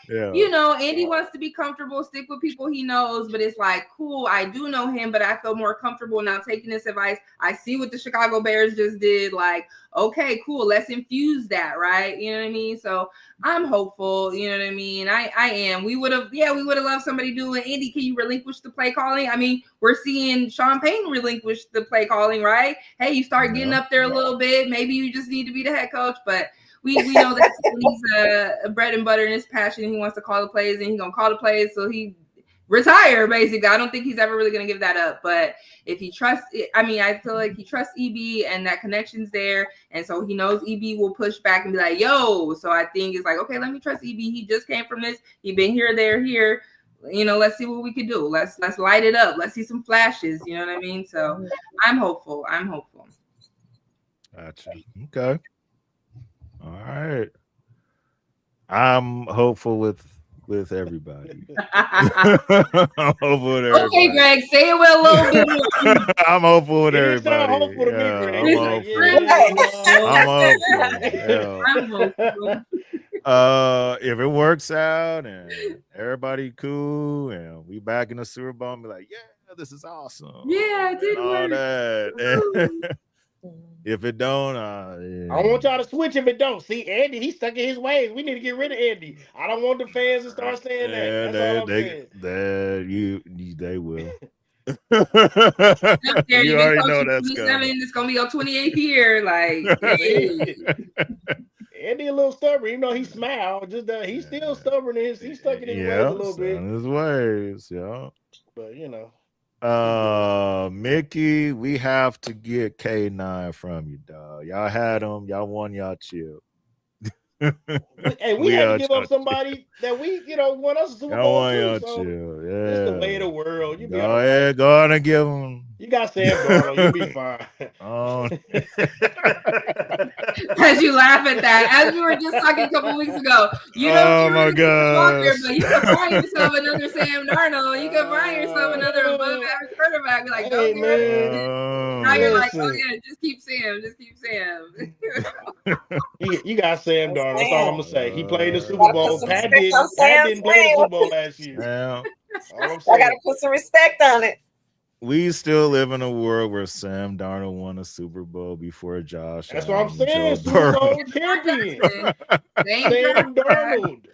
Andy wants to be comfortable, stick with people he knows, but it's like, cool, I do know him, but I feel more comfortable now taking this advice. I see what the Chicago Bears just did. Like, okay, cool, let's infuse that, right? You know what I mean? So I'm hopeful, you know what I mean? I am. We would have loved somebody doing, Andy, can you relinquish the play calling? I mean, we're seeing Sean Payton relinquish the play calling, right? Hey, you start getting up there a little bit. Maybe you just need to be the head coach, but we know that he's bread and butter and his passion. He wants to call the plays, and he's going to call the plays so he retire, basically. I don't think he's ever really going to give that up. But if he trusts, I feel like he trusts EB and that connection's there. And so he knows EB will push back and be like, yo. So I think it's like, okay, let me trust EB. He just came from this. He been here, there, here. Let's see what we can do. Let's light it up. Let's see some flashes. You know what I mean? So I'm hopeful. Gotcha. Okay. All right. I'm hopeful with everybody. I'm hopeful with everybody. Okay, Greg, say it with a little bit more. I'm hopeful with everybody. I'm hopeful to me, Greg. I'm hopeful. If it works out and everybody cool and we back in the Super Bowl and be like, yeah, this is awesome. Yeah, it did all work. That. If it don't, I don't want y'all to switch if it don't. See, Andy, he's stuck in his ways. We need to get rid of Andy. I don't want the fans to start saying that. That's all I'm saying. They will. You already know that's coming. It's gonna be your 28th year. Like, hey. Andy a little stubborn, even though he smiled. Just he's still stubborn. He's stuck in his ways a little bit. In his ways, yeah. But Mickey, we have to get K9 from you, dog. Y'all had him. Y'all won y'all chip. Hey, we had to give up somebody that we, won us a Super Bowl too. So it's the way of the world. You go ahead, go on and give him. You got Sam Darnold, you'll be fine. As you laugh at that, as we were just talking a couple weeks ago, my God! But you can find yourself another Sam Darnold. You can find yourself another above average quarterback. Be like, don't get it. Now you're like, oh yeah, just keep Sam. You got Sam Darnold. That's all I'm gonna say. He played the Super Bowl. Pat didn't play the Super Bowl last year. Yeah. I gotta put some respect on it. We still live in a world where Sam Darnold won a Super Bowl before Josh. That's what I'm saying. Super Bowl champion. Sam Darnold.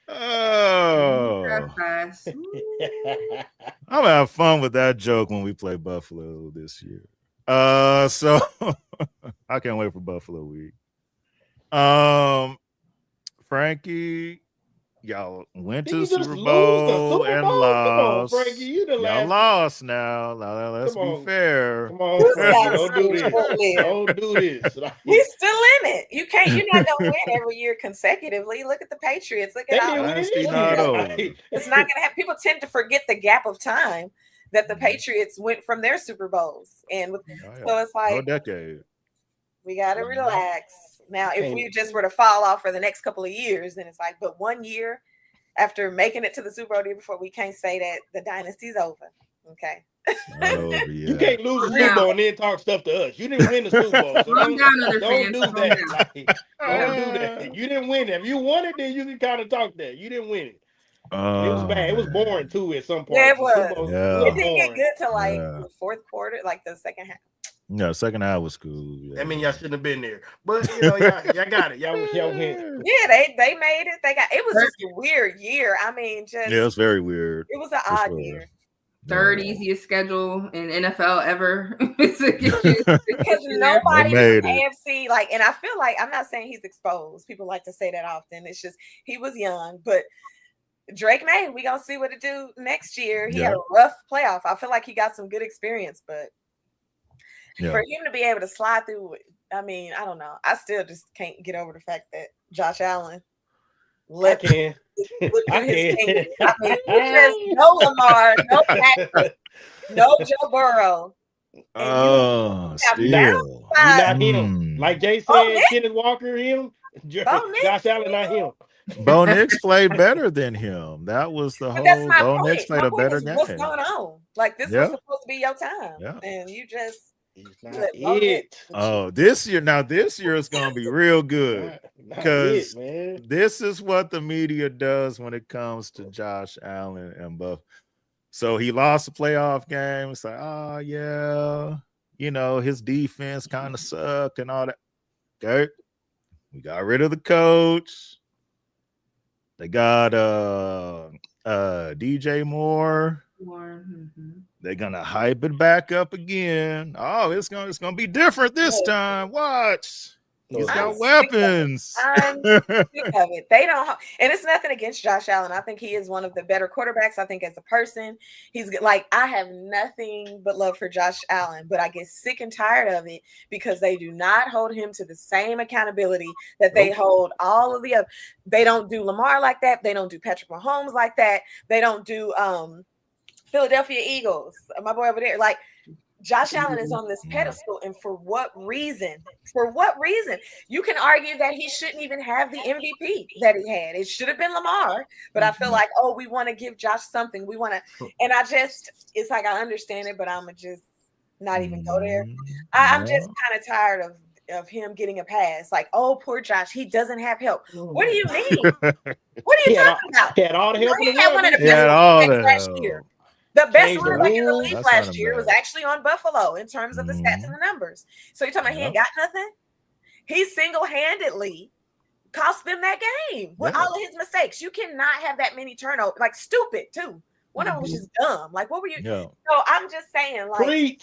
Oh. I'm gonna have fun with that joke when we play Buffalo this year. So I can't wait for Buffalo week. Frankie, y'all went to Did the you just Super lose the Bowl Super and Bowl? Come on, lost. Frankie. You the Y'all last. lost now. Let's Come be on. fair. Come on, This Frankie. guy's Don't do this. short-lived. Don't do this. Like, He's still in it. You're not gonna win every year consecutively. Look at the Patriots. Look they at all didn't win Dynasty this not year. over. Like, It's not gonna have people tend to forget the gap of time that the Patriots went from their Super Bowls. And Oh, yeah. so it's No like decade. we gotta relax. Now, if can't- we just were to fall off for the next couple of years, then it's like, but 1 year after making it to the Super Bowl the year before, we can't say that the dynasty's over. Okay. Not over you yet. can't lose the Super Bowl and then talk stuff to us. You didn't win the Super Bowl. So Calm down, other don't fans. do Calm that. down. Like, don't do that. You didn't win it. If you won it, then you can kind of talk that. You didn't win it. And it was bad. It was boring too at some point. Yeah, it The Super was. Bowl Yeah. It didn't get good till like Yeah. the fourth quarter, like the second half. No, second half was cool. Yeah. I mean, y'all shouldn't have been there. But you know, y'all got it. Y'all win. Yeah, they made it. It was just a weird year. I mean, just Yeah, it's very weird. it was an For odd sure. year. Third Yeah. easiest schedule in NFL ever. Because nobody They made from it. AFC, like, and I feel like I'm not saying he's exposed. People like to say that often. It's just he was young, but Drake May, we gonna see what it do next year. He had a rough playoff. I feel like he got some good experience, but for him to be able to slide through, I mean, I don't know. I still just can't get over the fact that Josh Allen I can. I mean, just no Lamar, no Patrick, no Joe Burrow. Oh, still. Not him. Like Jay said, Kenneth Walker, him. Josh Allen, not him. Bo Nix played better than him. That was the whole. That's my Bo point. Nix played My a point better is, game. what's going on? Like, this was supposed to be your time, Yeah. and you just. He's not it. Oh, this year is going to be real good because this is what the media does when it comes to Josh Allen and Buff. So he lost the playoff game. It's like, oh yeah, you know, his defense kind of sucked and all that. Okay, we got rid of the coach. They got DJ Moore. They're gonna hype it back up again. Oh, it's gonna be different this time. Watch. He's got weapons. I'm sick of it. They don't, and it's nothing against Josh Allen. I think he is one of the better quarterbacks. I think as a person, he's like, I have nothing but love for Josh Allen, but I get sick and tired of it because they do not hold him to the same accountability that they hold all of the other. They don't do Lamar like that. They don't do Patrick Mahomes like that. They don't do Philadelphia Eagles. My boy over there, like. Josh Allen is on this pedestal, and for what reason? For what reason? You can argue that he shouldn't even have the MVP that he had. It should have been Lamar, but I feel like, oh, we want to give Josh something. We want to, and it's like I understand it, but I'm gonna just not even go there. I'm just kind of tired of him getting a pass. Like, oh, poor Josh, he doesn't have help. What do you mean? What are you talking about? He had all the help. He had one of the best last year. The best running in the league That's last year was actually on Buffalo in terms of the stats and the numbers. So you're talking about he ain't got nothing? He single-handedly cost them that game with all of his mistakes. You cannot have that many turnovers. Like, stupid, too. One of them was just dumb. Like, what were you? So I'm just saying, like,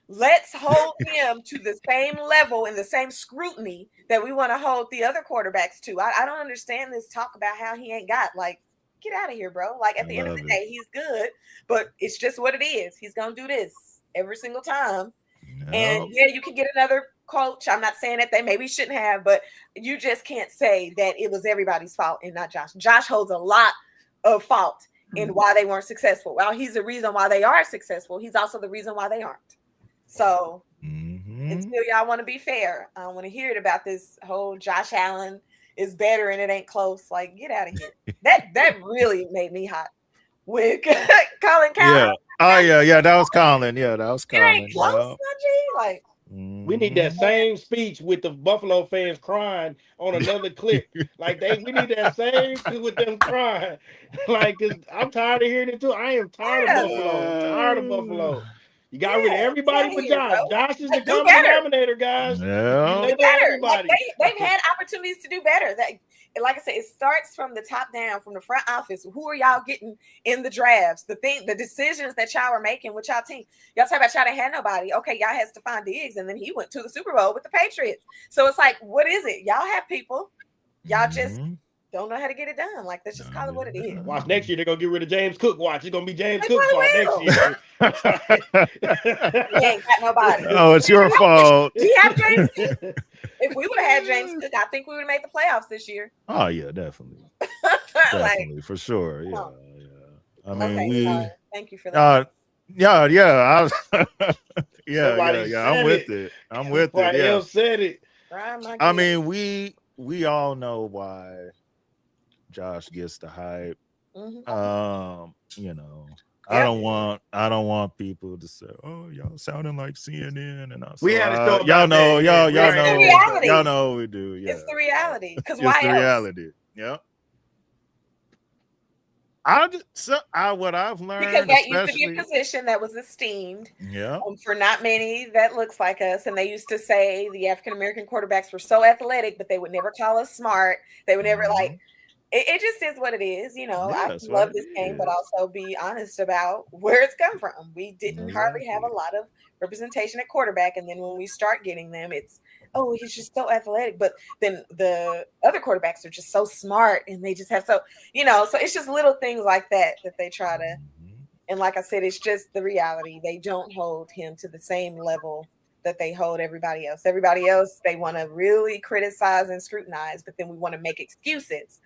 let's hold him to the same level and the same scrutiny that we want to hold the other quarterbacks to. I don't understand this talk about how he ain't got, like, get out of here, bro. Like, at the end of the day, he's good, but it's just what it is. He's going to do this every single time. And yeah, you can get another coach. I'm not saying that they maybe shouldn't have, but you just can't say that it was everybody's fault and not Josh. Josh holds a lot of fault in why they weren't successful. Well, he's the reason why they are successful. He's also the reason why they aren't. So until y'all want to be fair, I don't want to hear it about this whole Josh Allen is better and it ain't close. Like, get out of here. That really made me hot. With Colin Cowherd. Yeah. Oh yeah. That was Colin. Yeah, that was Colin. It ain't close, like. We need that same speech with the Buffalo fans crying on another clip. Like we need that same speech with them crying. Like, cause I'm tired of hearing it too. I am tired of Buffalo. I'm tired of Buffalo. You got rid of everybody but Josh. Josh is the common denominator, guys. Yeah. They've had opportunities to do better. like I said, it starts from the top down, from the front office. Who are y'all getting in the drafts? The decisions that y'all are making with y'all team. Y'all talk about y'all didn't have nobody. Okay, y'all has to find Diggs, and then he went to the Super Bowl with the Patriots. So it's like, what is it? Y'all have people. Y'all just don't know how to get it done. Like, let's just call it what it is. Watch next year, they're gonna get rid of James Cook. Watch, it's gonna be James They Cook's fault probably next year. We ain't got nobody. Oh, it's your fault. We have James Cook. If we would have had James Cook, I think we would have made the playoffs this year. Oh yeah, definitely. Definitely, Like, for sure. Yeah, on. yeah. I mean, okay, thank you for that. yeah. yeah. Somebody I'm said with it. it. I'm with it. Somebody Yeah. else said it. I mean, we all know why Josh gets the hype. You know, I don't want people to say, "Oh, y'all sounding like CNN," and we had a show. Y'all know, y'all reality. know what we do. Yeah, it's the reality. Because it's why the else? reality. Yeah. What I've learned, because that used to be a position that was esteemed. Yeah. For not many that looks like us, and they used to say the African American quarterbacks were so athletic, but they would never call us smart. They would never like. It just is what it is, you know. Yeah, I love this game, but also be honest about where it's come from. We didn't hardly have a lot of representation at quarterback, and then when we start getting them, it's he's just so athletic. But then the other quarterbacks are just so smart, and they just have so So it's just little things like that they try to. And like I said, it's just the reality. They don't hold him to the same level that they hold everybody else. Everybody else, they want to really criticize and scrutinize, but then we want to make excuses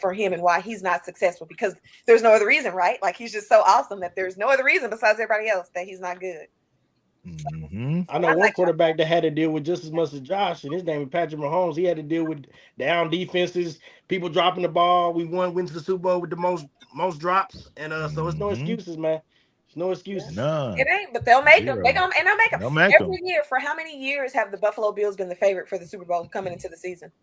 for him and why he's not successful, because there's no other reason, right? Like, he's just so awesome that there's no other reason besides everybody else that he's not good. I know one quarterback that had to deal with just as much as Josh, and his name is Patrick Mahomes. He had to deal with down defenses, people dropping the ball. We went to the Super Bowl with the most drops, and so it's no excuses, man. There's no excuses. None. It ain't, but they'll make them. They'll make them. Every year. For how many years have the Buffalo Bills been the favorite for the Super Bowl coming into the season?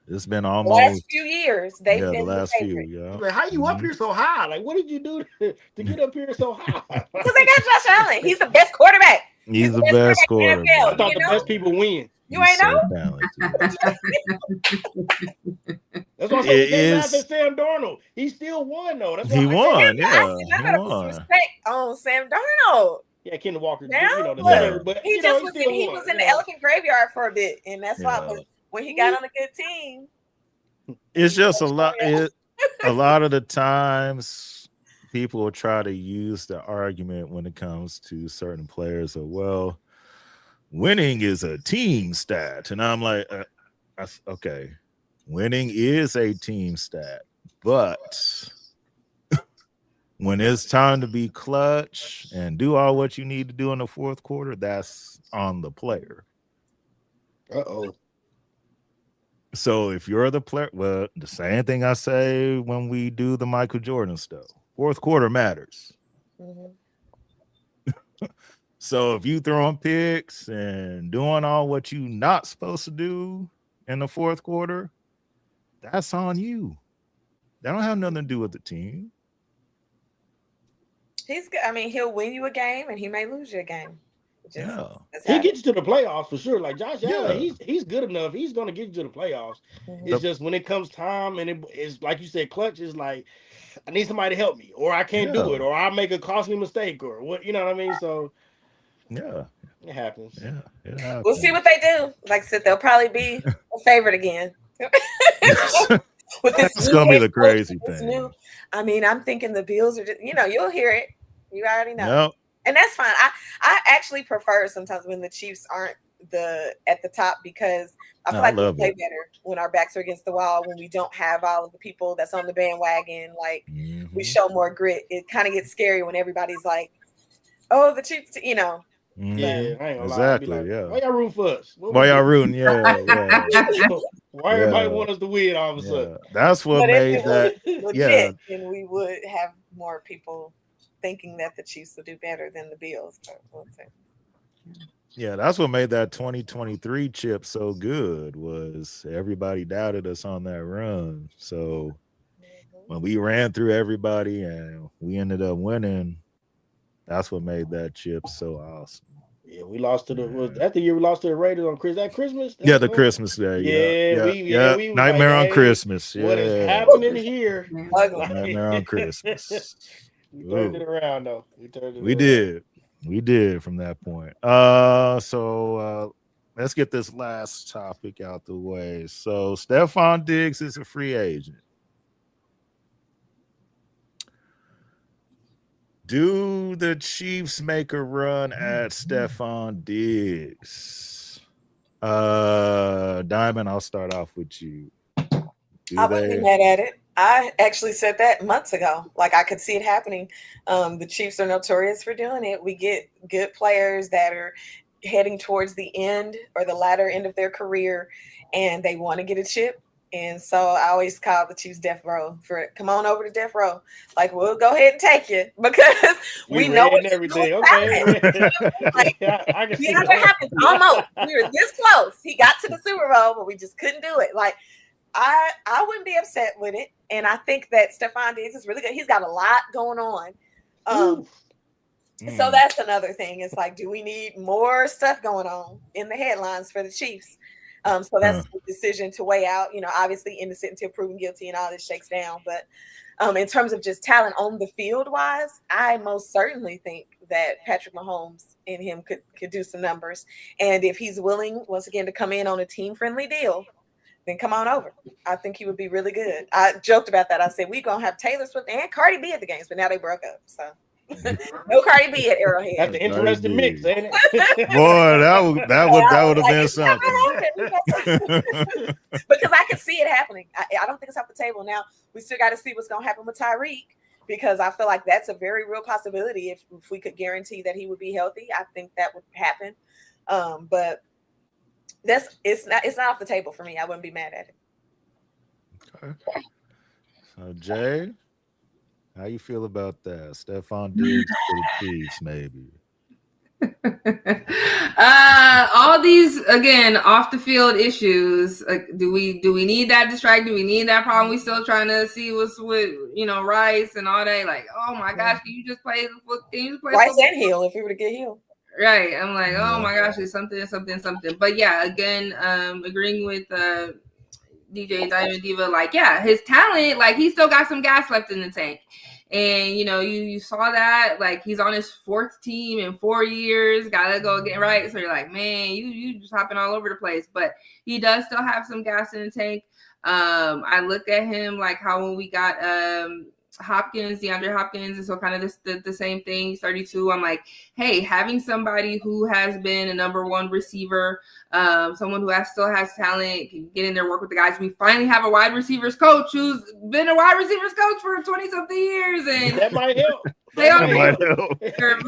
It's been almost the last few years. They've been the last the favorite. few. Yeah. Like, how you up here so high? Like, what did you do to get up here so high? Because they got Josh Allen. He's the best quarterback. He's the best quarterback. I thought the best people win. You ain't know? That's why I said Sam Darnold. He still won though. That's why he won. Yeah, I gotta put some respect on Sam Darnold. Yeah, Kenneth Walker. But he just was in the elephant graveyard for a bit, and that's why when he got on a good team. It's just a lot. A lot of the times, people will try to use the argument when it comes to certain players of, well, winning is a team stat. And I'm like, okay, winning is a team stat. But when it's time to be clutch and do all what you need to do in the fourth quarter, that's on the player. So if you're the player, well, the same thing I say when we do the Michael Jordan stuff. Fourth quarter matters. So if you throwing picks and doing all what you not supposed to do in the fourth quarter, that's on you. That don't have nothing to do with the team. He's good. I mean, he'll win you a game and he may lose you a game. He gets you to the playoffs for sure. Like Josh Allen, he's good enough. He's going to get you to the playoffs. It's just when it comes time and it's like you said, clutch is like, I need somebody to help me, or I can't do it, or I make a costly mistake, or what, you know what I mean? So it happens. Yeah, it happens. We'll see what they do. Like I said, they'll probably be a favorite again. It's gonna be the crazy thing. I mean, I'm thinking the Bills are just, you'll hear it. You already know. Yep. And that's fine. I actually prefer sometimes when the Chiefs aren't at the top, because I feel like we play better when our backs are against the wall, when we don't have all of the people that's on the bandwagon. Like, we show more grit. It kind of gets scary when everybody's like, oh, the Chiefs, Yeah, I ain't gonna exactly. Lie. Yeah. Why y'all rooting for us? Why y'all rooting? Yeah. Why everybody want us to win all of a sudden? That's what made that. Legit, and we would have more people thinking that the Chiefs would do better than the Bills. Yeah, that's what made that 2023 chip so good, was everybody doubted us on that run. So when we ran through everybody and we ended up winning, that's what made that chip so awesome. Yeah, we lost to the was that the year we lost to the Raiders on Christmas? Yeah, the Christmas day. We was like, Nightmare on hey, Christmas. what is Yeah. happening here? Ugly. Nightmare on Christmas. We turned it Ooh. around though. We did from that point. So let's get this last topic out the way. So Stephon Diggs is a free agent. Do the Chiefs make a run at Stephon Diggs? Diamond, I'll start off with you. I wouldn't be mad at it. I actually said that months ago. Like, I could see it happening. The Chiefs are notorious for doing it. We get good players that are heading towards the end or the latter end of their career, and they want to get a chip. And so I always call the Chiefs death row for it. Come on over to death row. Like, we'll go ahead and take you because we know what everything. Okay. Like, I can see that happened almost. We were this close. He got to the Super Bowl, but we just couldn't do it. Like, I wouldn't be upset with it. And I think that Stephon Diggs is really good. He's got a lot going on. So that's another thing. It's like, do we need more stuff going on in the headlines for the Chiefs? So that's the decision to weigh out. You know, obviously innocent until proven guilty and all this shakes down. But in terms of just talent on the field wise, I most certainly think that Patrick Mahomes and him could do some numbers. And if he's willing, once again, to come in on a team-friendly deal, then come on over. I think he would be really good. I joked about that. I said, we're going to have Taylor Swift and Cardi B at the games, but now they broke up. So no Cardi B at Arrowhead. That's an interesting mix, ain't it? Boy, that would have been something. Because I can see it happening. I don't think it's off the table. Now, we still got to see what's going to happen with Tyreek, because I feel like that's a very real possibility. If we could guarantee that he would be healthy, I think that would happen. But it's not off the table for me. I wouldn't be mad at it. Okay. So Jay, how you feel about that? Stephon Diggs for the Chiefs, maybe. All these again off the field issues. Like, do we need that distract? Do we need that problem? We still trying to see what's with Rice and all that. Like, oh my gosh, can you just play Rice and Hill if we were to get Hill? Right. I'm like, oh my gosh, it's something. But yeah, again, agreeing with DJ Diamond Diva, like, yeah, his talent, like, he still got some gas left in the tank. And, you saw that, like, he's on his fourth team in 4 years, gotta go get right. So you're like, man, you just hopping all over the place. But he does still have some gas in the tank. I look at him like how when we got DeAndre Hopkins, and so kind of the same thing. He's 32. I'm like, hey, having somebody who has been a number one receiver, someone who still has talent, can get in there, work with the guys. We finally have a wide receivers coach who's been a wide receivers coach for 20-something years, and that might help. They was a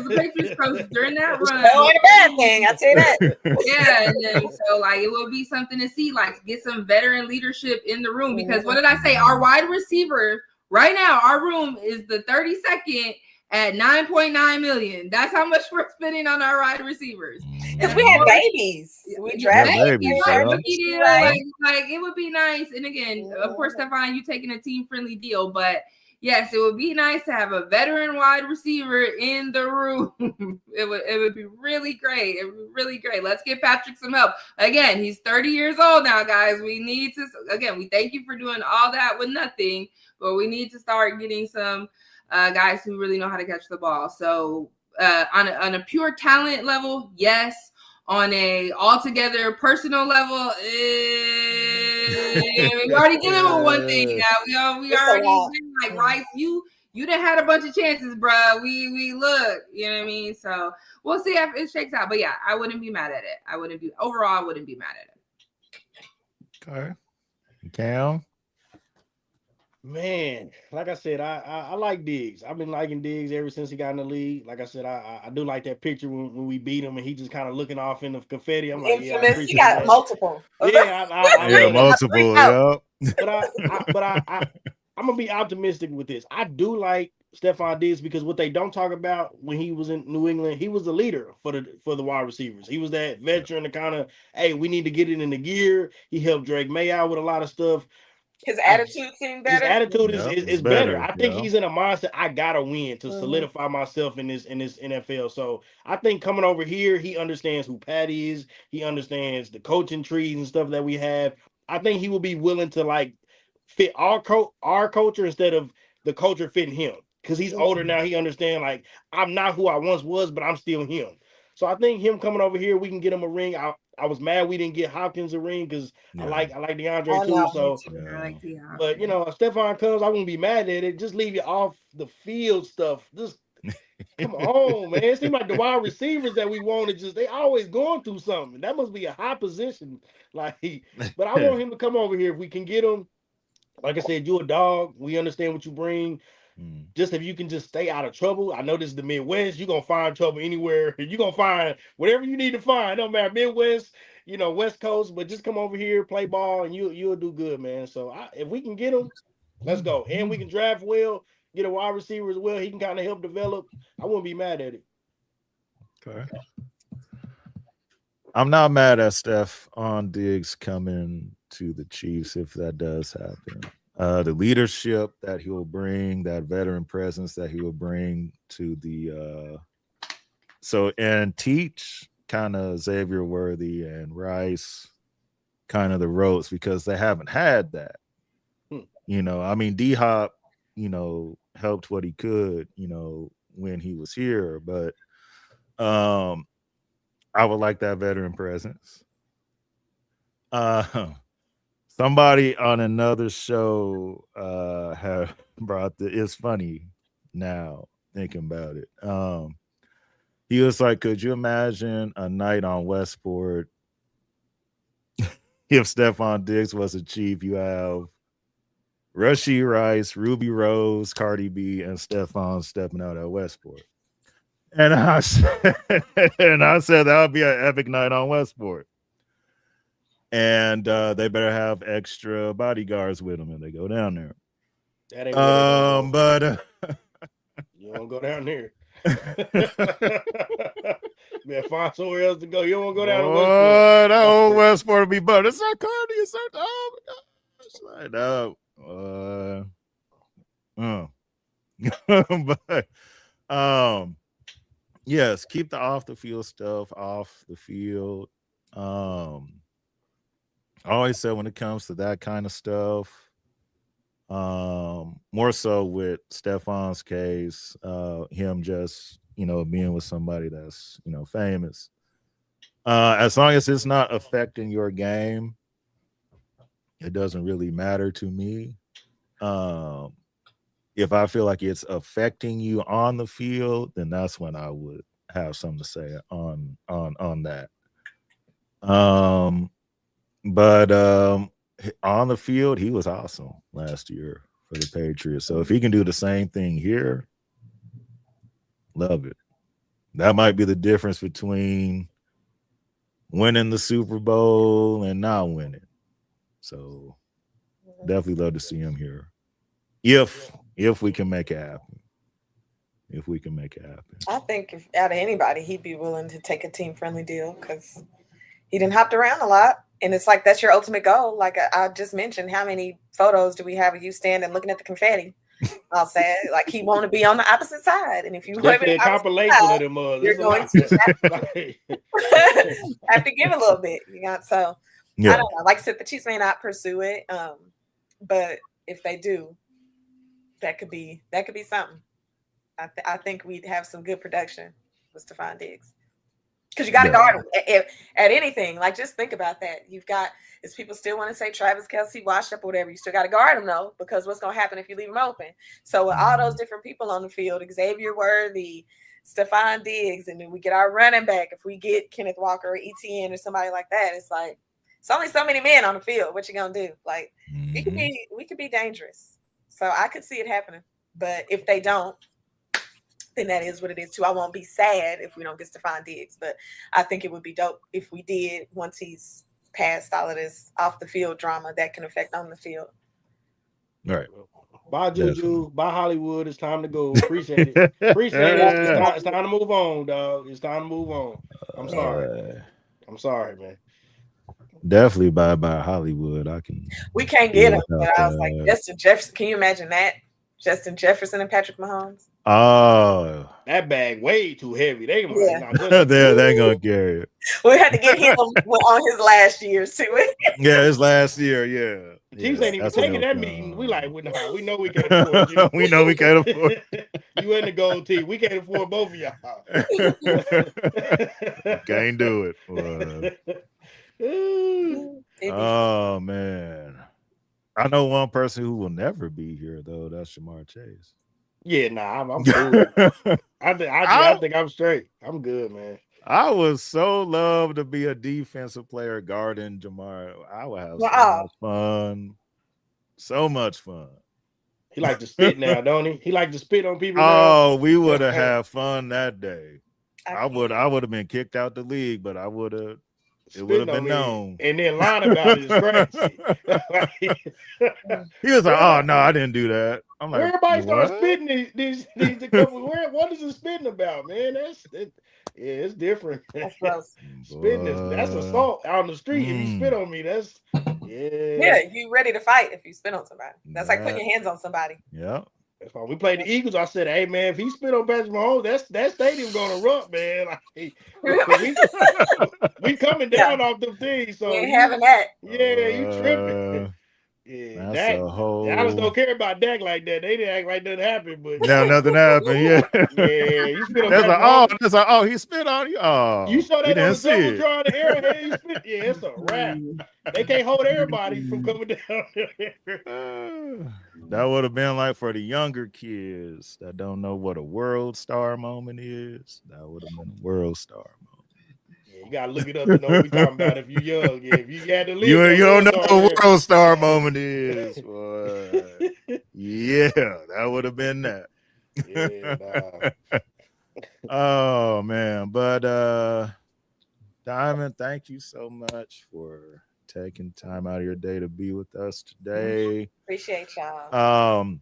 Patriots coach during that run. No, ain't a bad thing, I'll tell you that. Yeah, and then, so like it will be something to see, like get some veteran leadership in the room. Because what did I say? Our wide receiver right now, our room is the 32nd at $9.9 million. That's how much we're spending on our wide receivers. Because we have babies. We draft babies. Like it would be nice. And again, of course, Stephon, you taking a team-friendly deal, but yes, it would be nice to have a veteran wide receiver in the room. It would be really great. It would be really great. Let's give Patrick some help. Again, he's 30 years old now, guys. We need to, again, we thank you for doing all that with nothing, but we need to start getting some guys who really know how to catch the ball. So on a pure talent level, yes. On a altogether personal level, we already did with one thing. Now we already like Rice. You done had a bunch of chances, bro. We look, you know what I mean. So we'll see if it shakes out. But yeah, I wouldn't be mad at it. I wouldn't be mad at it. Okay, Cam. Man, like I said, I like Diggs. I've been liking Diggs ever since he got in the league. Like I said, I do like that picture when we beat him and he just kind of looking off in the confetti. I'm like, yeah, he got multiple. Yeah, multiple. Yeah. But I'm gonna be optimistic with this. I do like Stephon Diggs because what they don't talk about when he was in New England, he was the leader for the wide receivers. He was that veteran to kind of, hey, we need to get it in the gear. He helped Drake May out with a lot of stuff. His attitude seemed better. His attitude is better. I think he's in a mindset. I gotta win to solidify myself in this NFL. So I think coming over here, he understands who Patty is. He understands the coaching trees and stuff that we have. I think he will be willing to like fit our culture instead of the culture fitting him. Because he's older now, he understands like I'm not who I once was, but I'm still him. So I think him coming over here, we can get him a ring. I was mad we didn't get Hopkins a ring because I like DeAndre too. So, but you know, if Stephon comes, I won't be mad at it. Just leave you off the field stuff. Just come on, man. It seems like the wide receivers that we wanted they always going through something. That must be a high position. Like, but I want him to come over here if we can get him. Like I said, you a dog. We understand what you bring. Just if you can just stay out of trouble. I know this is the Midwest. You're gonna find trouble anywhere. You're gonna find whatever you need to find. No matter Midwest, you know, West Coast, but just come over here, play ball, and you'll do good, man. So if we can get him, let's go. And we can draft well, get a wide receiver as well. He can kind of help develop. I wouldn't be mad at it. Okay. I'm not mad at Stephon Diggs coming to the Chiefs if that does happen. The leadership that he will bring, that veteran presence that he will bring to the and teach kind of Xavier Worthy and Rice kind of the ropes because they haven't had that. You know, I mean, D-Hop, you know, helped what he could, you know, when he was here, but I would like that veteran presence. Somebody on another show have brought it's funny now thinking about it. He was like, could you imagine a night on Westport if Stephon Diggs was a Chief? You have Rashee Rice, Ruby Rose, Cardi B, and Stephon stepping out at Westport. And I said that would be an epic night on Westport. And they better have extra bodyguards with them when they go down there. That ain't but you don't go down there. Man, find somewhere else to go. You don't want to go down to Westport. That old Westport will be butter. It's not Cardi. It's not. Oh my gosh. But yes, keep the off the field stuff off the field. I always said when it comes to that kind of stuff, more so with Stephon's case, him just, you know, being with somebody that's, you know, famous. As long as it's not affecting your game, it doesn't really matter to me. If I feel like it's affecting you on the field, then that's when I would have something to say on that. But on the field, he was awesome last year for the Patriots. So if he can do the same thing here, love it. That might be the difference between winning the Super Bowl and not winning. So definitely love to see him here. If we can make it happen. If we can make it happen. I think if out of anybody, he'd be willing to take a team-friendly deal because he didn't hop around a lot. And it's like, that's your ultimate goal. Like I just mentioned, how many photos do we have of you standing looking at the confetti? I'll say it. Like he want to be on the opposite side. And if you want to be a compilation side, of them, you're going to have to give a little bit. You got so yeah. I don't know. Like I said, the Chiefs may not pursue it. But if they do, that could be something. I think we'd have some good production with Stephon Diggs. Because you got to guard him at anything. Like, just think about that. You've got, as people still want to say Travis Kelce washed up or whatever, you still got to guard him, though, because what's going to happen if you leave him open? So with all those different people on the field, Xavier Worthy, Stephon Diggs, and then we get our running back, if we get Kenneth Walker or ETN or somebody like that, it's like, it's only so many men on the field. What you going to do? Like, we could be dangerous. So I could see it happening. But if they don't, then that is what it is too. I won't be sad if we don't get Stephon Diggs, but I think it would be dope if we did once he's past all of this off the field drama that can affect on the field. All right. Bye, Juju. Bye, Hollywood. It's time to go. Appreciate it. It's time to move on, dog. It's time to move on. I'm sorry. I'm sorry, man. Definitely by Hollywood. I can. We can't get him. But I was like, Justin Jefferson. Can you imagine that? Justin Jefferson and Patrick Mahomes. Oh, that bag way too heavy. They gonna Yeah. like, nah, they're gonna carry it. We had to get him on his last years too. Yeah, his last year. Yeah, the Chiefs ain't even that's when taking they'll that meeting. We come. like, nah, we know we can't afford you. We know we can't afford. You in the gold team. We can't afford both of y'all. Can't do it. Oh man, I know one person who will never be here though. That's Jamar Chase. Yeah, nah, I'm cool. I think I'm straight. I'm good, man. I would so love to be a defensive player guarding Jamar. I would have so much fun. So much fun. He like to spit now, don't he? He like to spit on people now. now. We would have had fun that day. I would have been kicked out the league, but I would have. It would have been known. And then lying about it is crazy. He was like, "Oh no, I didn't do that." I'm like, everybody starts spitting these what is it spitting about, man? It's different. That's gross. Spitting that's assault out on the street. If you spit on me, that's yeah, you ready to fight if you spit on somebody. That's like putting your hands on somebody. Yeah. That's why we played the Eagles. I said, "Hey man, if he spit on Patrick Mahomes, that stadium gonna erupt, man. Like, we coming down off them things. So we ain't having that. Yeah, you tripping. Yeah, Dallas don't care about Dak like that. They didn't act like nothing happened, but no, nothing happened. Yeah, you spit on Patrick Mahomes. He spit on you. Oh, you saw that on the double draw in the air. He spit. Yeah, it's a wrap. They can't hold everybody from coming down. That would have been like for the younger kids that don't know what a world star moment is. That would have been a world star moment. Yeah, you gotta look it up to know what we talking about if you're young. Yeah, if you had to live, you don't know what world star moment is. Yeah, that would have been that. Yeah, nah. Oh man, but Diamond, thank you so much for taking time out of your day to be with us today. Appreciate y'all.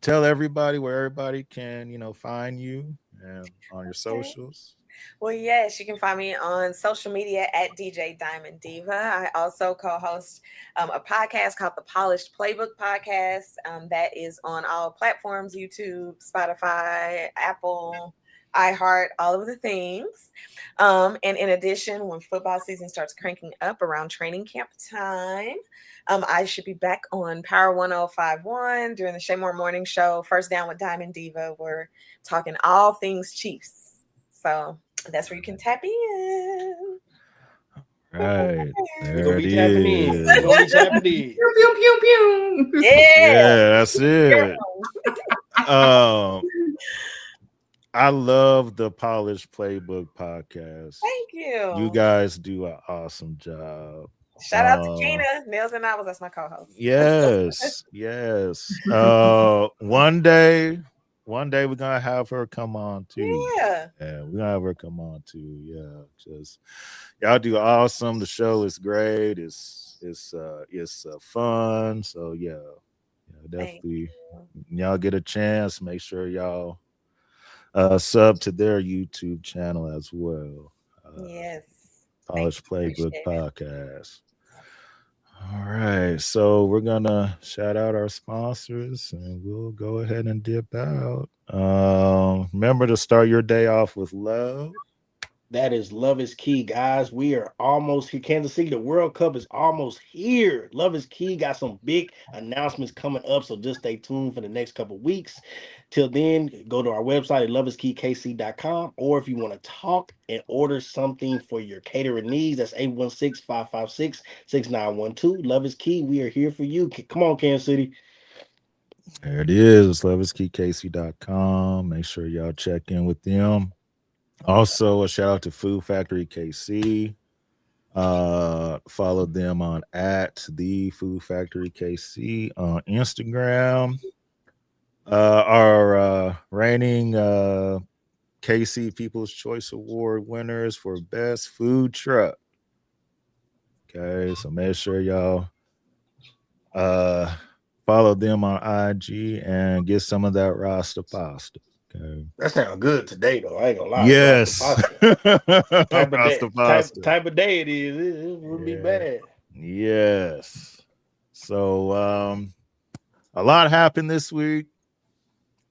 Tell everybody where everybody can, find you and on your socials. Well, yes, you can find me on social media at DJ Diamond Diva. I also co-host a podcast called the Polished Playbook podcast. That is on all platforms: YouTube, Spotify, Apple, iHeart, all of the things. And in addition, when football season starts cranking up around training camp time, I should be back on Power 105.1 during the Shay Moore Morning Show, First Down with Diamond Diva. We're talking all things Chiefs. So that's where you can tap in. Right. We're going to be tapping in. We're going to be tapping in. Pew, pew, pew, pew. Yeah, that's it. I love the Polished Playbook podcast. Thank you. You guys do an awesome job. Shout out to Gina, Nails and Novels. That's my co-host. Yes, yes. One day we're gonna have her come on too. Yeah, we're gonna have her come on too. Yeah, just y'all do awesome. The show is great. It's fun. So yeah, definitely. Y'all get a chance, make sure y'all sub to their YouTube channel as well. Yes. Polished Playbook podcast. All right, so we're gonna shout out our sponsors and we'll go ahead and dip out. Remember to start your day off with love. That is love is key, guys. We are almost here. Kansas City, the World Cup is almost here. Love is key. Got some big announcements coming up, so just stay tuned for the next couple of weeks. Till then, go to our website at loveiskeyKC.com, or if you want to talk and order something for your catering needs, that's 816-556-6912. Love is key. We are here for you. Come on, Kansas City. There it is. loveiskeyKC.com. Make sure y'all check in with them. Also, a shout out to Food Factory KC. Follow them on @the Food Factory KC on Instagram. Our reigning KC People's Choice Award winners for Best Food Truck. Okay, so make sure y'all follow them on IG and get some of that Rasta pasta. Okay. That sounds good today, though. I ain't gonna lie. Yes. Type of day it is. It wouldn't be bad. Yes. So a lot happened this week.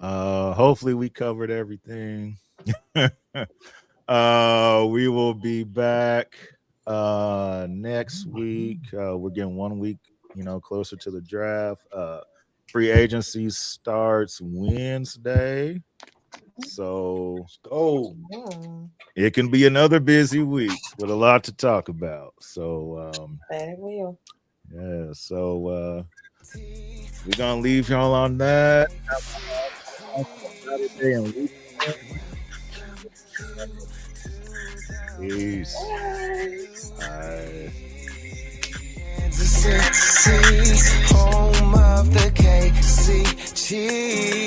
Hopefully we covered everything. We will be back next week. We're getting 1 week, closer to the draft. Free agency starts Wednesday. So it can be another busy week with a lot to talk about. So That will. yeah, so we're gonna leave y'all on that. Saturday and weekend. Peace. Bye. Kansas City, home of the KC Chiefs.